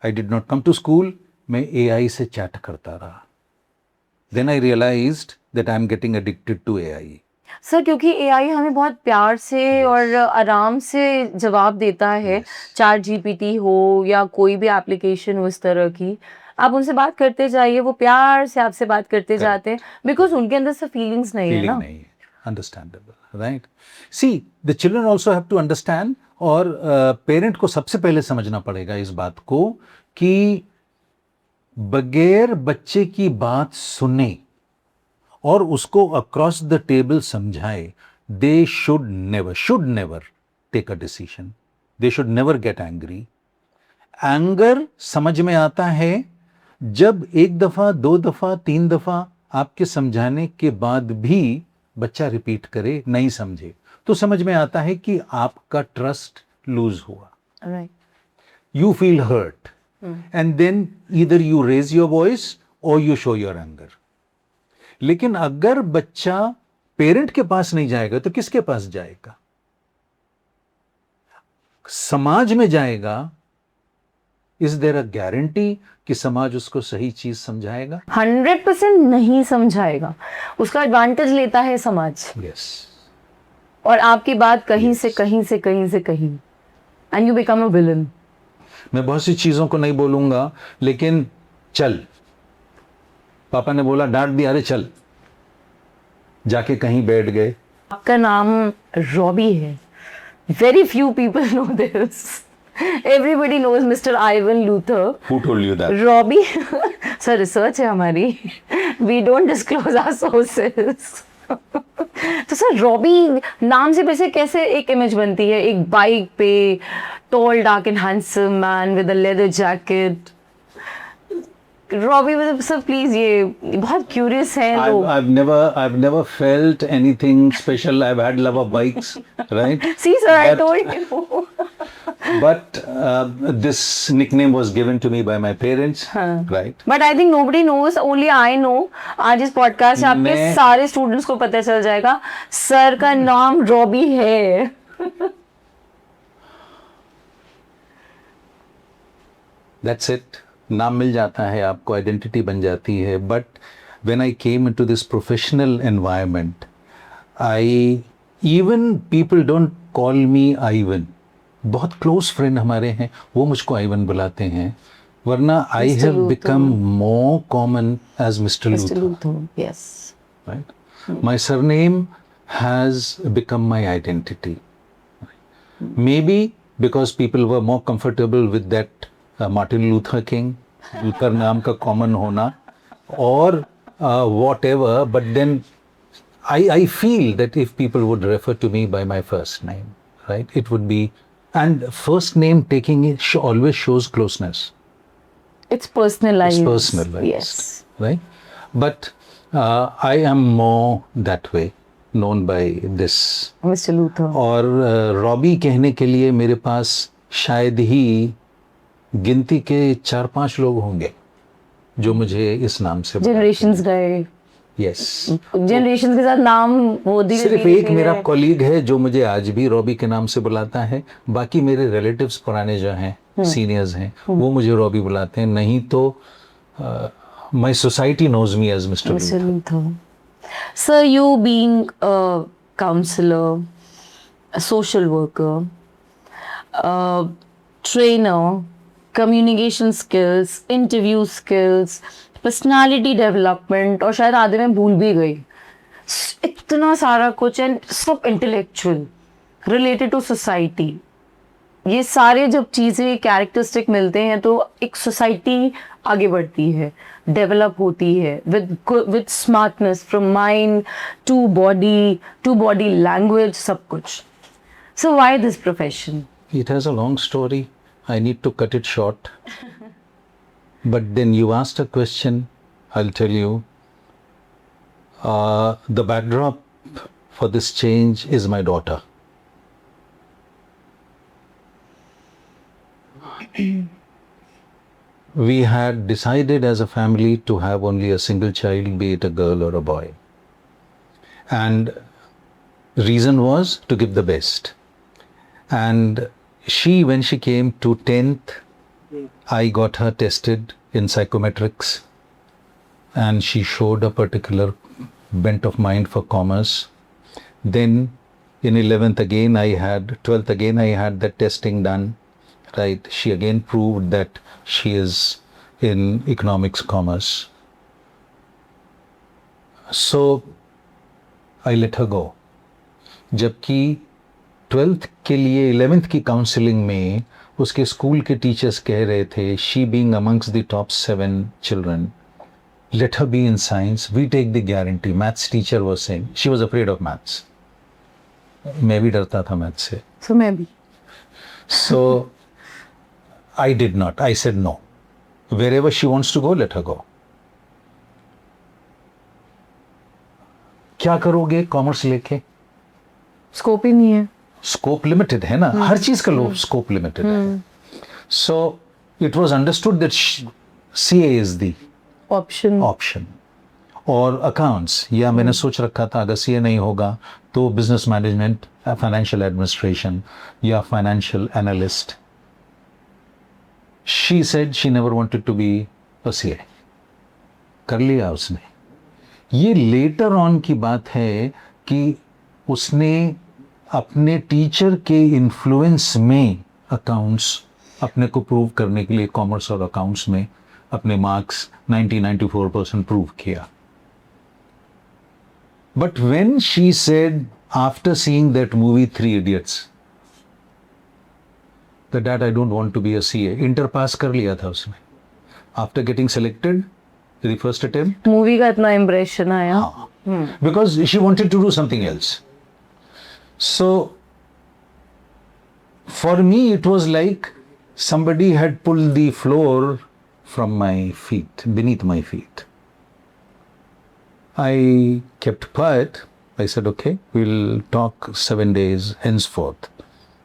I did not come to school. मैं AI से चैट करता रहा. Then I realized that I am getting addicted to AI. Sir क्योंकि एआई हमें बहुत प्यार से और आराम से जवाब देता है. चैट जीपीटी हो या कोई भी एप्लीकेशन हो इस तरह की, आप उनसे बात करते जाइए, वो प्यार से आपसे बात करते जाते हैं, बिकॉज उनके अंदर से फीलिंग्स नहीं है ना. नहीं है. Understandable, right? See, the children also have to understand. और पेरेंट को सबसे पहले समझना पड़ेगा इस बात को कि बगैर बच्चे की बात सुने और उसको अक्रॉस द टेबल समझाए, they should never take a decision. They should never get angry. Anger समझ में आता है जब 1 दफा 2 दफा 3 दफा आपके समझाने के बाद भी बच्चा रिपीट करे, नहीं समझे, तो समझ में आता है कि आपका ट्रस्ट लूज हुआ. Right. You feel hurt, and then either you raise your voice or you show your anger. लेकिन अगर बच्चा पेरेंट के पास नहीं जाएगा तो किसके पास जाएगा? समाज में जाएगा. इज देयर अ गारंटी कि समाज उसको सही चीज समझाएगा? 100% नहीं समझाएगा. उसका एडवांटेज लेता है समाज. यस. और आपकी बात कहीं से कहीं से कहीं से कहीं, and you become a villain. मैं बहुत सी चीजों को नहीं बोलूंगा, लेकिन चल, पापा ने बोला, डांट दिया, अरे चल, जाके कहीं बैठ गए. आपका नाम रॉबी है. Very few people know this. Everybody knows mister Ivan Luther. Who told you that? Robbie sir research है हमारी. We don't disclose our sources. तो सर रॉबी नाम से वैसे कैसे एक इमेज बनती है, एक बाइक पे tall dark and handsome man with a leather jacket. Robbie sir please, ये बहुत क्यूरियस है लोग. I've never felt anything special. I've had love of bikes, right? See sir, I But- told you. But this nickname was given to me by my parents, right? But I think nobody knows, only I know. आज इस podcast से आपके मैं- सारे students को पता चल जाएगा सर का नाम रॉबी है. That's it. नाम मिल जाता है आपको, आइडेंटिटी बन जाती है. But when I came into this professional environment, even people don't call me Ivan. बहुत क्लोज फ्रेंड हमारे हैं, वो मुझको आइवन बुलाते हैं, वरना I Mr. have Luther. become more common as Mr. Mr. Luther, Luther, yes. right? My surname has become my identity. Maybe because people were more comfortable with that Martin Luther King, Luther नाम का common होना, or whatever, but then I feel that if people would refer to me by my first name, right, it would be, and first name taking it always shows closeness. It's personalized. It's personalized, Yes. right? But I am more that way, known by this. Mr. Luther. और Robbie कहने के लिए मेरे पास शायद ही गिनती के 4-5 लोग होंगे जो मुझे इस नाम से Generations गए. यस. Generations के साथ नाम वो धीरे सिर्फ धीरे एक मेरा धीरे- कॉलीग है जो मुझे आज भी रॉबी के नाम से बुलाता है. बाकी मेरे रिलेटिव्स पुराने जो हैं, सीनियर्स हैं, वो मुझे रॉबी बुलाते हैं. नहीं तो my society knows me as mister Mr. Luther. Sir, you being a counselor, a social worker, a trainer, communication skills, interview skills, personality development, और शायद आधे में भूल भी गई. इतना सारा कुछ, एंड सब इंटेलेक्चुअल रिलेटेड टू सोसाइटी. ये सारे जब चीज़ें कैरेक्टरिस्टिक मिलते हैं तो एक सोसाइटी आगे बढ़ती है, डेवलप होती है with smartness from mind to body language, सब कुछ. So why this profession? It has a long story. I need to cut it short. But then you asked a question, I'll tell you. The backdrop for this change is my daughter. We had decided as a family to have only a single child, be it a girl or a boy. And reason was to give the best. And she, when she came to 10th, I got her tested in psychometrics, and she showed a particular bent of mind for commerce. Then in 11th again I had, 12th again I had that testing done, right? She again proved that she is in economics commerce. So I let her go. जबकि 12th के लिए 11th की counselling में उसके school के teachers कह रहे थे, she being amongst the top 7 children, let her be in science, we take the guarantee. Maths teacher was saying, she was afraid of maths. मैं भी डरता था मैथ्स से. सो मैं भी. So I did not. I said no. Wherever she wants to go, let her go. क्या करोगे commerce लेके? स्कोप ही नहीं है. स्कोप लिमिटेड है ना, हर चीज का लो स्कोप लिमिटेड है. So it was understood that CA is the option. Option. और अकाउंट्स, या मैंने सोच रखा था अगर सीए नहीं होगा तो बिजनेस मैनेजमेंट, फाइनेंशियल एडमिनिस्ट्रेशन या financial analyst. She said she never wanted to be a CA. कर लिया उसने. ये लेटर ऑन की बात है कि उसने अपने टीचर के इन्फ्लुएंस में अकाउंट्स अपने को प्रूव करने के लिए कॉमर्स और अकाउंट्स में अपने मार्क्स 94% प्रूव किया. But when she said after seeing that movie Three Idiots that Dad I don't want to be a CA, inter pass कर लिया था उसने. After getting selected the first attempt, movie का इतना impression आया. हाँ, because she wanted to do something else. So for me it was like somebody had pulled the floor from my feet, beneath my feet. I kept quiet. I said, okay, we'll talk 7 days henceforth,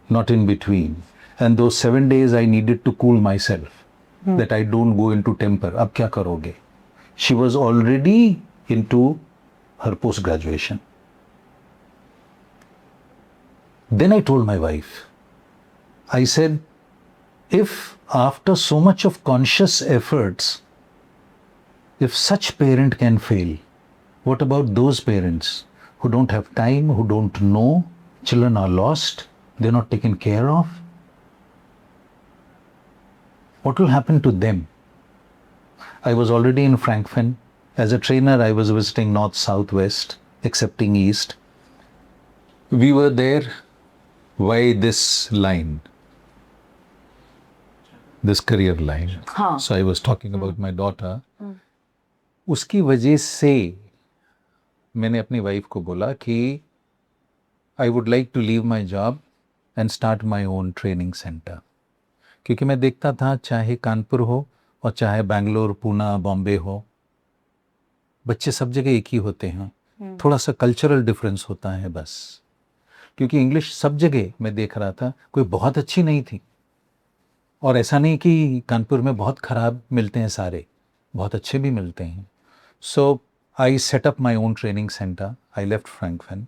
not in between. And those 7 days I needed to cool myself, that I don't go into temper. Ab kya karoge? She was already into her post-graduation. Then I told my wife, I said, if after so much of conscious efforts, if such parent can fail, what about those parents who don't have time, who don't know, children are lost, they're not taken care of? What will happen to them? I was already in Frankfurt. As a trainer, I was visiting north, south, west, accepting east. We were there. Why this line? This career line. हाँ. So I was talking about my daughter. उसकी वजह से मैंने अपनी wife को बोला कि I would like to leave my job and start my own training centre. क्योंकि मैं देखता था चाहे कानपुर हो और चाहे बेंगलोर, पूना, बॉम्बे हो, बच्चे सब जगह एक ही होते हैं. थोड़ा सा कल्चरल डिफरेंस होता है बस. क्योंकि इंग्लिश सब जगह मैं देख रहा था कोई बहुत अच्छी नहीं थी. और ऐसा नहीं कि कानपुर में बहुत ख़राब मिलते हैं, सारे बहुत अच्छे भी मिलते हैं. So I set up my own training centre. I left Frankfurt,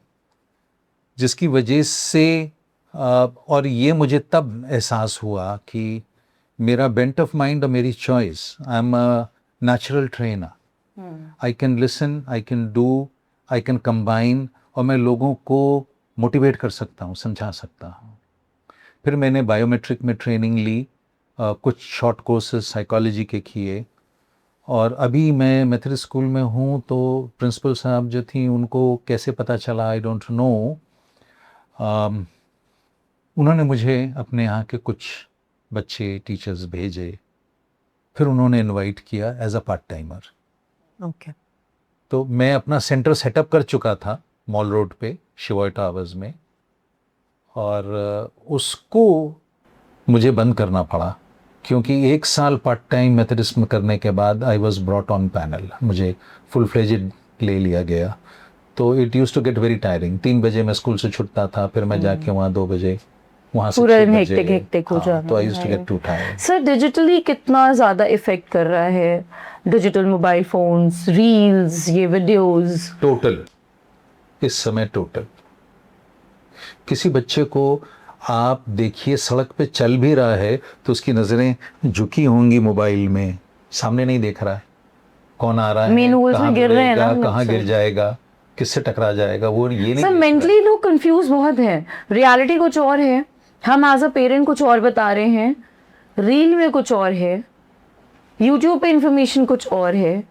जिसकी वजह से और ये मुझे तब एहसास हुआ कि मेरा बेंट ऑफ माइंड और मेरी choice, I am a natural trainer. I can listen, I can do, I can combine, और मैं लोगों को मोटिवेट कर सकता हूँ, समझा सकता हूँ. फिर मैंने बायोमेट्रिक में ट्रेनिंग ली, कुछ शॉर्ट कोर्सेज साइकोलॉजी के किए, और अभी मैं मेथोडिस्ट स्कूल में हूँ. तो प्रिंसिपल साहब जो थी उनको कैसे पता चला, आई डोंट नो. उन्होंने मुझे अपने यहाँ के कुछ बच्चे टीचर्स भेजे, फिर उन्होंने इनवाइट किया as a part timer. Okay. तो मैं अपना सेंटर सेटअप कर चुका था मॉल रोड पे शिवॉय टावर्स में, और उसको मुझे बंद करना पड़ा क्योंकि 1 साल पार्ट टाइम मेथोडिस्ट में करने के बाद I was brought on panel, मुझे फुल फ्लेजेड ले लिया गया. तो it use to get very tiring. 3 बजे मैं स्कूल से छुटता था, फिर मैं जाके वहाँ 2 बजे, वहाँ से पूरा 6 दिन बजे. हेक्टिक हो जाना. तो I used to get too tired. Sir, digitally कितना ज़्यादा इफेक्ट कर रहा है डिजिटल मोबाइल फोन्स, रील्स, ये वीडियोस? टोटल, इस समय टोटल. किसी बच्चे को आप देखिए सड़क पे चल भी रहा है तो उसकी नज़रें झुकी होंगी मोबाइल में, सामने नहीं देख रहा है कौन आ रहा है, मेन होल्स में गिर रहे हैं ना, कहाँ गिर जाएगा, किससे टकरा जाएगा, वो ये नहीं. सर, मेंटली लोग कंफ्यूज बहुत हैं. रियलिटी कुछ और है, हम एज अ पेरेंट कुछ और बता रहे हैं, रील में कुछ और है, यूट्यूब पे इंफॉर्मेशन कुछ और है.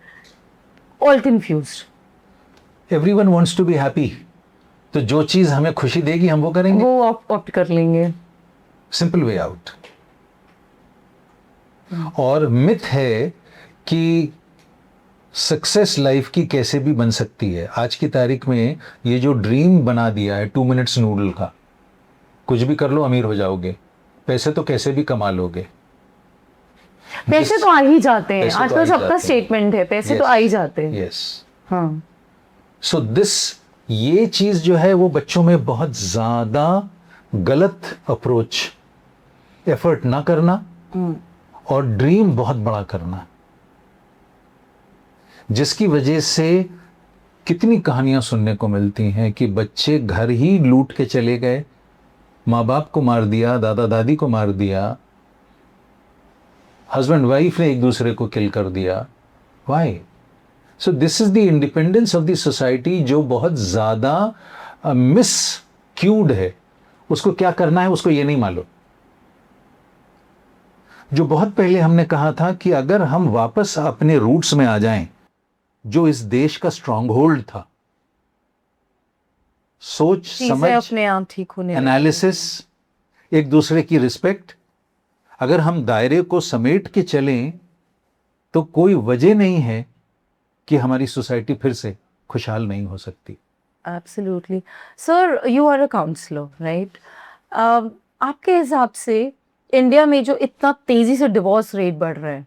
All confused. Everyone wants to be happy. तो जो चीज हमें खुशी देगी हम वो करेंगे, वो ऑप्ट कर लेंगे. Simple way out. और मिथ है कि सक्सेस लाइफ की कैसे भी बन सकती है. आज की तारीख में ये जो ड्रीम बना दिया है 2 मिनट्स नूडल का, कुछ भी कर लो अमीर हो जाओगे, पैसे तो कैसे भी कमा लोगे. पैसे तो आ ही जाते हैं, पैसे तो आजकल आ ही सबका जाते हैं. स्टेटमेंट है, पैसे Yes. तो आ ही जाते हैं. यस. हाँ. सो दिस, ये चीज जो है वो बच्चों में बहुत ज्यादा गलत अप्रोच, एफर्ट ना करना और ड्रीम बहुत बड़ा करना, जिसकी वजह से कितनी कहानियां सुनने को मिलती हैं कि बच्चे घर ही लूट के चले गए, माँ बाप को मार दिया, दादा दादी को मार दिया, हस्बैंड वाइफ ने एक दूसरे को किल कर दिया. Why? So this is the independence of the society जो बहुत ज़्यादा मिस क्यूड है, उसको क्या करना है उसको ये नहीं मालूम। जो बहुत पहले हमने कहा था कि अगर हम वापस अपने रूट्स में आ जाएं, जो इस देश का स्ट्रांग होल्ड था, सोच चीजें समझ, अपने आप ठीक होने लगती हैं। एनालिसिस, एक दूसरे की रिस्पेक्ट, अगर हम दायरे को समेट के चलें तो कोई वजह नहीं है कि हमारी सोसाइटी फिर से खुशहाल नहीं हो सकती। Absolutely. Sir, you are a counselor, right? आपके हिसाब से इंडिया में जो इतना तेजी से डिवोर्स रेट बढ़ रहा है,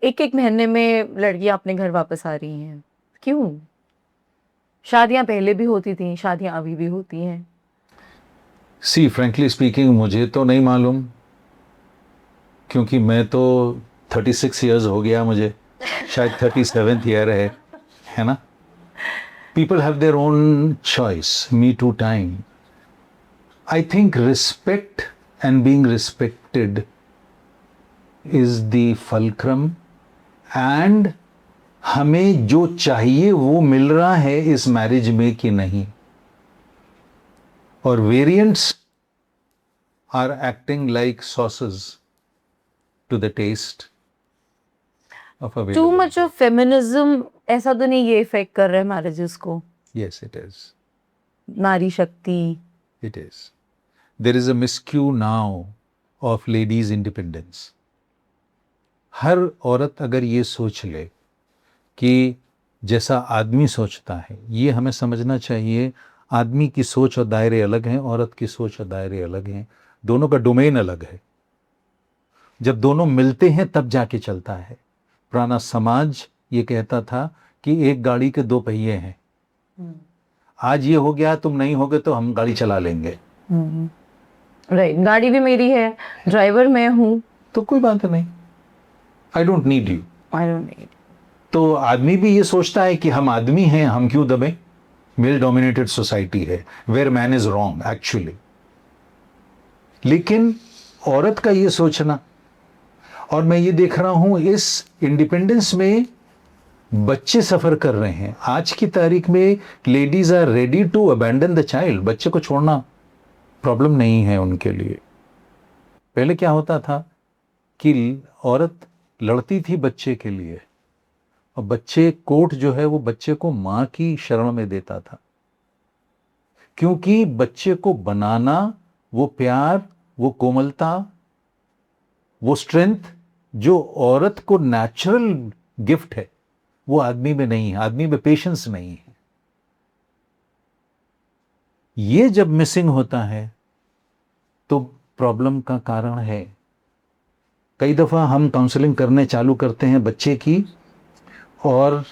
एक एक महीने में लड़कियां अपने घर वापस आ रही हैं, क्यों? शादियां पहले भी होती थी, शादियां अभी भी होती हैं। सी फ्रेंकली स्पीकिंग मुझे तो नहीं मालूम, क्योंकि मैं तो 36 ईयर्स हो गया मुझे, शायद 37th ईयर है ना। People have their own choice, me to time. I think respect and being respected is the fulcrum, and हमें जो चाहिए वो मिल रहा है इस मैरिज में कि नहीं, और variants are acting like sauces to the taste of to available. Much of feminism ऐसा तो नहीं ये इफेक्ट कर रहा है मैरिजेस को? Yes, it is. नारी शक्ति। It is. There is a miscue now of ladies' independence. हर औरत अगर ये सोच ले कि जैसा आदमी सोचता है, ये हमें समझना चाहिए, आदमी की सोच और दायरे अलग हैं, औरत की सोच और दायरे अलग हैं, दोनों का डोमेन अलग है। जब दोनों मिलते हैं तब जाके चलता है। पुराना समाज ये कहता था कि एक गाड़ी के दो पहिए हैं, आज ये हो गया, तुम नहीं होगे तो हम गाड़ी चला लेंगे। राइट, गाड़ी भी मेरी है, ड्राइवर मैं हूँ, तो कोई बात नहीं, I don't need you. I don't need. तो आदमी भी ये सोचता है कि हम आदमी हैं, हम क्यों दबे। मेल डोमिनेटेड सोसाइटी है where man is wrong actually. लेकिन औरत का ये सोचना, और मैं ये देख रहा हूं इस इंडिपेंडेंस में बच्चे सफर कर रहे हैं। आज की तारीख में ladies are ready to abandon the child. बच्चे को छोड़ना प्रॉब्लम नहीं है उनके लिए। पहले क्या होता था कि औरत लड़ती थी बच्चे के लिए, और बच्चे कोर्ट जो है वो बच्चे को मां की शरण में देता था, क्योंकि बच्चे को बनाना, वो प्यार, वो कोमलता, वो स्ट्रेंथ जो औरत को नेचुरल गिफ्ट है, वो आदमी में नहीं है। आदमी में पेशेंस नहीं है। ये जब मिसिंग होता है तो प्रॉब्लम का कारण है। कई दफा हम काउंसलिंग करने चालू करते हैं बच्चे की, और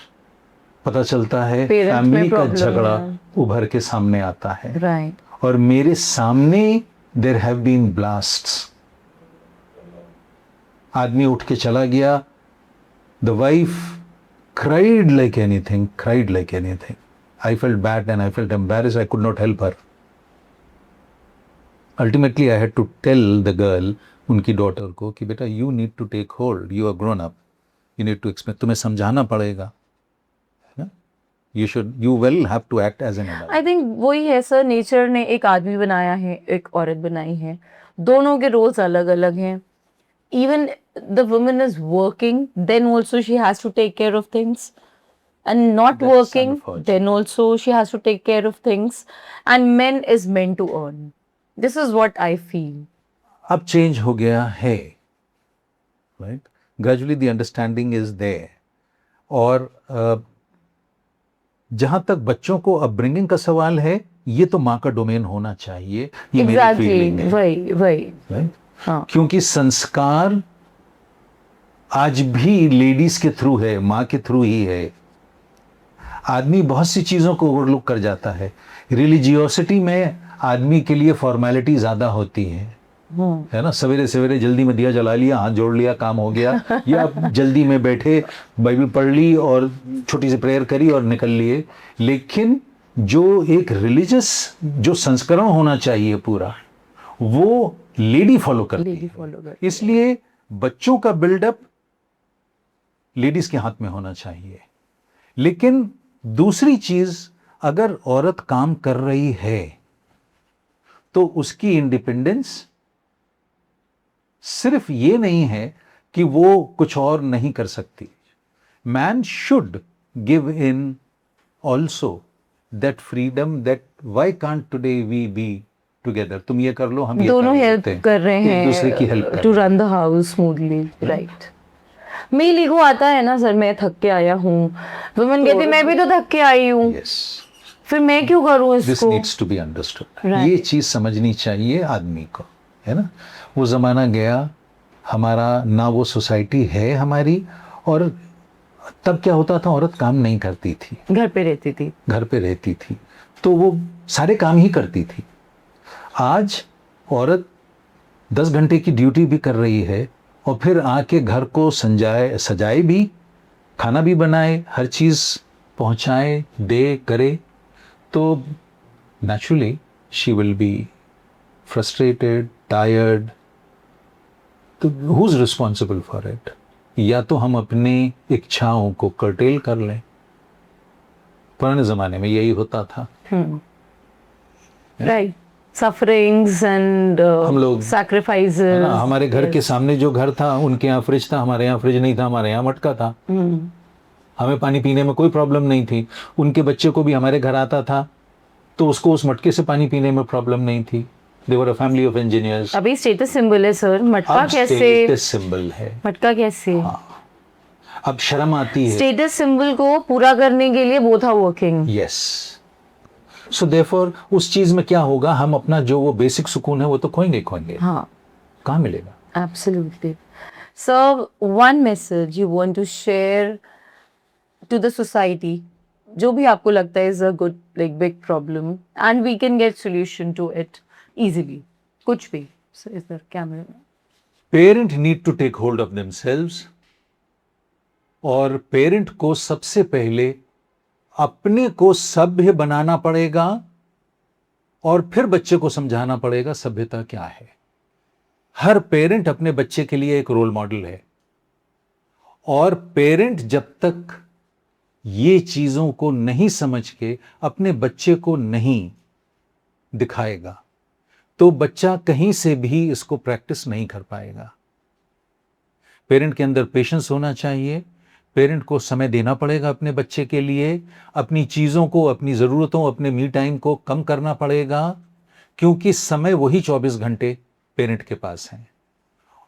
पता चलता है फैमिली का झगड़ा उभर के सामने आता है। राइट। और मेरे सामने देयर हैव बीन ब्लास्ट्स। आदमी उठ के चला गया, the wife cried like anything, cried like anything. I felt bad and I felt embarrassed. I could not help her. Ultimately, I had to tell the girl, उनकी daughter को, कि बेटा you need to take hold. You are grown up. You need to explain. तुम्हें समझाना पड़ेगा। You will have to act as an adult. I think वही है sir, nature ने एक आदमी बनाया है, एक औरत बनाई है, दोनों के रोल्स अलग अलग हैं। Even the woman is working, then also she has to take care of things, and not That's working, unfortunate. then also she has to take care of things, and men is meant to earn. This is what I feel. अब change हो गया है, right. Gradually the understanding is there. और जहां तक बच्चों को upbringing का सवाल है, ये तो माँ का डोमेन होना चाहिए, ये मेरी फीलिंग है, वही राइट। हाँ। क्योंकि संस्कार आज भी लेडीज के थ्रू है, माँ के थ्रू ही है। आदमी बहुत सी चीजों को ओवरलुक कर जाता है। रिलीजियोसिटी में आदमी के लिए फॉर्मेलिटी ज्यादा होती है ना। सवेरे सवेरे जल्दी में दिया जला लिया, हाथ जोड़ लिया, काम हो गया, या जल्दी में बैठे बाइबल पढ़ ली और छोटी सी प्रेयर करी और निकल लिए। लेकिन जो एक रिलीजियस जो संस्करण होना चाहिए पूरा, वो लेडी फॉलो करती है। इसलिए बच्चों का बिल्डअप लेडीज के हाथ में होना चाहिए। लेकिन दूसरी चीज, अगर औरत काम कर रही है तो उसकी इंडिपेंडेंस सिर्फ ये नहीं है कि वो कुछ और नहीं कर सकती. Man should give in also that freedom, that why can't today we be together. तुम ये कर लो, हम ये दोनों कर हेल्प लेते हैं. कर रहे एक दूसरे की हेल्प हैं कर टू रहे हैं. Run the house smoothly. Right. Male ego आता है ना सर, मैं थक के आया हूँ. वुमेन कहती मैं भी तो थक के आई हूँ, Yes. फिर मैं क्यों करूँ दिस इसको. Needs to be understood. Right. ये चीज समझनी चाहिए आदमी को, है ना. वो जमाना गया हमारा, ना वो सोसाइटी है हमारी. और तब क्या होता था, औरत काम नहीं करती थी, घर पे रहती थी. घर पे रहती थी, तो वो सारे काम ही करती थी. आज औरत 10 घंटे की ड्यूटी भी कर रही है और फिर आके घर को सजाए भी, खाना भी बनाए, हर चीज पहुंचाए, दे, करे. तो naturally she will be frustrated, tired. तो who's responsible for it? या तो हम अपनी इच्छाओं को कर्टेल कर लें. पुराने जमाने में यही होता था. राइट. सफरिंग्स एंड हम लोग है सैक्रिफाइसेस. ना, हमारे घर के सामने जो घर था उनके यहाँ फ्रिज था, हमारे यहाँ फ्रिज नहीं था, हमारे यहाँ मटका था. हमें पानी पीने में कोई प्रॉब्लम नहीं थी. उनके बच्चे को भी हमारे घर आता था तो उसको उस मटके से पानी पीने में प्रॉब्लम नहीं थी. दे वर अ फैमिली ऑफ इंजीनियर्स. अभी स्टेटस सिंबल है सर. मटका कैसे? स्टेटस सिंबल है. मटका कैसे? अब शर्म आती है. स्टेटस सिंबल को पूरा करने के लिए both are working. Yes. So therefore उस चीज में क्या होगा, हम अपना जो वो बेसिक सुकून है वो तो खोएंगे. हाँ. कहाँ मिलेगा? Absolutely. So, one message you want to share to the society, जो भी आपको लगता है is a good, like big problem, and we can get solution to it easily. कुछ भी. So, is there camera? Parent need to take hold of themselves. और parent को सबसे पहले अपने को सभ्य बनाना पड़ेगा और फिर बच्चे को समझाना पड़ेगा सभ्यता क्या है. हर पेरेंट अपने बच्चे के लिए एक रोल मॉडल है. और पेरेंट जब तक ये चीजों को नहीं समझ के अपने बच्चे को नहीं दिखाएगा तो बच्चा कहीं से भी इसको प्रैक्टिस नहीं कर पाएगा. पेरेंट के अंदर पेशेंस होना चाहिए. पेरेंट को समय देना पड़ेगा अपने बच्चे के लिए. अपनी चीजों को, अपनी जरूरतों, अपने मी टाइम को कम करना पड़ेगा, क्योंकि समय वही 24 घंटे पेरेंट के पास है.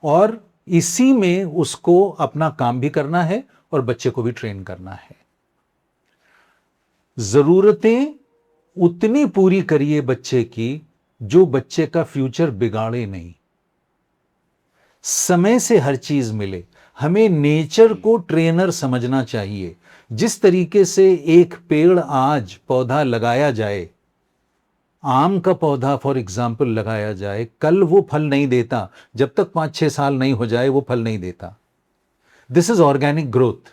और इसी में उसको अपना काम भी करना है और बच्चे को भी ट्रेन करना है. जरूरतें उतनी पूरी करिए बच्चे की जो बच्चे का फ्यूचर बिगाड़े नहीं. समय से हर चीज मिले. हमें नेचर को ट्रेनर समझना चाहिए. जिस तरीके से एक पेड़ आज पौधा लगाया जाए, आम का पौधा फॉर एग्जाम्पल लगाया जाए, कल वो फल नहीं देता. जब तक 5-6 साल नहीं हो जाए वो फल नहीं देता. This is organic growth.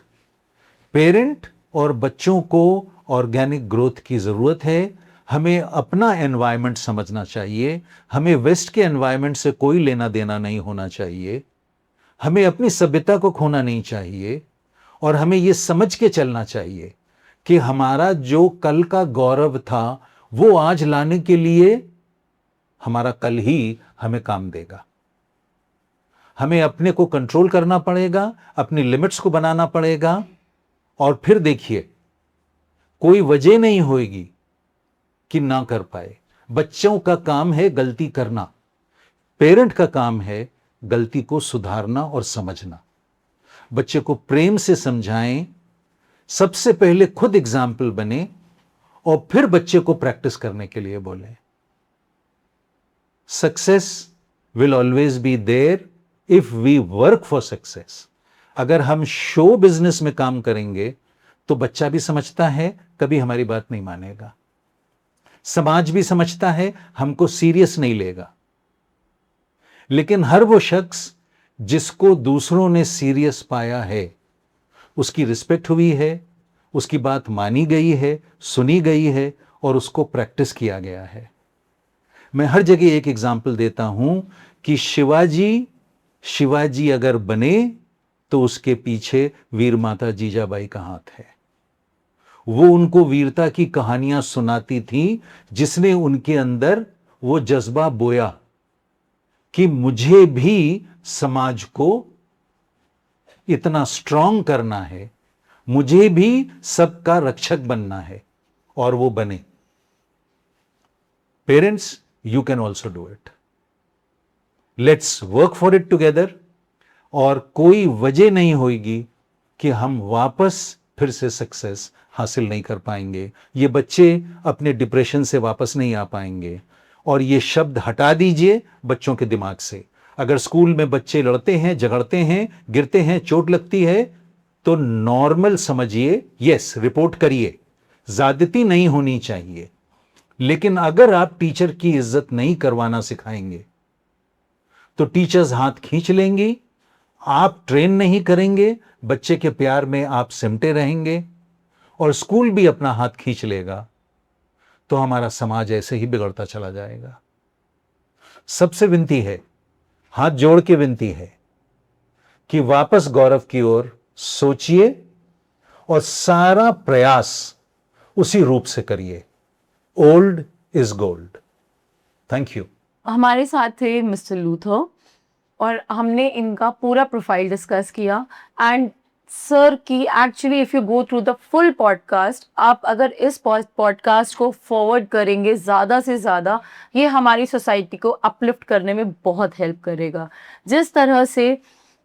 Parent और बच्चों को ऑर्गेनिक ग्रोथ की जरूरत है. हमें अपना एनवायरनमेंट समझना चाहिए. हमें वेस्ट के एनवायरनमेंट से कोई लेना देना नहीं होना चाहिए. हमें अपनी सभ्यता को खोना नहीं चाहिए. और हमें यह समझ के चलना चाहिए कि हमारा जो कल का गौरव था वो आज लाने के लिए हमारा कल ही हमें काम देगा. हमें अपने को कंट्रोल करना पड़ेगा, अपनी लिमिट्स को बनाना पड़ेगा. और फिर देखिए, कोई वजह नहीं होगी कि ना कर पाए. बच्चों का काम है गलती करना. पेरेंट का काम है गलती को सुधारना और समझना. बच्चे को प्रेम से समझाएं. सबसे पहले खुद एग्जाम्पल बने और फिर बच्चे को प्रैक्टिस करने के लिए बोले. Success will always be there if we work for success. अगर हम शो बिजनेस में काम करेंगे तो बच्चा भी समझता है कभी हमारी बात नहीं मानेगा. समाज भी समझता है हमको सीरियस नहीं लेगा. लेकिन हर वो शख्स जिसको दूसरों ने सीरियस पाया है, उसकी रिस्पेक्ट हुई है, उसकी बात मानी गई है, सुनी गई है और उसको प्रैक्टिस किया गया है. मैं हर जगह एक एग्जाम्पल देता हूं कि शिवाजी अगर बने तो उसके पीछे वीर माता जीजाबाई का हाथ है. वो उनको वीरता की कहानियां सुनाती थी जिसने उनके अंदर वो जज्बा बोया कि मुझे भी समाज को इतना स्ट्रांग करना है, मुझे भी सबका रक्षक बनना है, और वो बने। Parents, you can also do it. Let's work for it together, और कोई वजह नहीं होगी कि हम वापस फिर से सक्सेस हासिल नहीं कर पाएंगे। ये बच्चे अपने डिप्रेशन से वापस नहीं आ पाएंगे। और ये शब्द हटा दीजिए बच्चों के दिमाग से। अगर स्कूल में बच्चे लड़ते हैं, झगड़ते हैं, गिरते हैं, चोट लगती है, तो नॉर्मल समझिए, यस, रिपोर्ट करिए, ज्यादती नहीं होनी चाहिए। लेकिन अगर आप टीचर की इज्जत नहीं करवाना सिखाएंगे तो टीचर्स हाथ खींच लेंगी, आप ट्रेन नहीं करेंगे, बच्चे के प्यार में आप सिमटे रहेंगे, और स्कूल भी अपना हाथ खींच लेगा, तो हमारा समाज ऐसे ही बिगड़ता चला जाएगा। सबसे विनती है, हाथ जोड़ के विनती है कि वापस गौरव की ओर सोचिए और सारा प्रयास उसी रूप से करिए। Old is gold. Thank you. हमारे साथ थे मिस्टर लूथर और हमने इनका पूरा प्रोफाइल डिस्कस किया। एंड सर की actually if you go through the full podcast, आप अगर इस पॉडकास्ट को फॉरवर्ड करेंगे ज़्यादा से ज़्यादा, ये हमारी सोसाइटी को अपलिफ्ट करने में बहुत हेल्प करेगा। जिस तरह से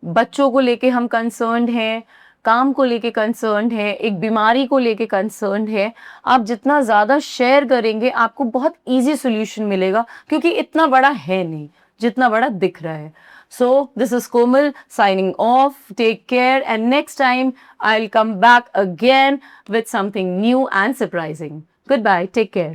बच्चों को लेके हम कंसर्न्ड हैं, काम को लेके कंसर्न्ड है, एक बीमारी को लेके कंसर्न्ड है, आप जितना ज़्यादा शेयर करेंगे आपको बहुत इजी सोल्यूशन मिलेगा, क्योंकि इतना बड़ा है नहीं जितना बड़ा दिख रहा है। So this is Komal signing off. Take care, and next time I'll come back again with something new and surprising. Goodbye. Take care.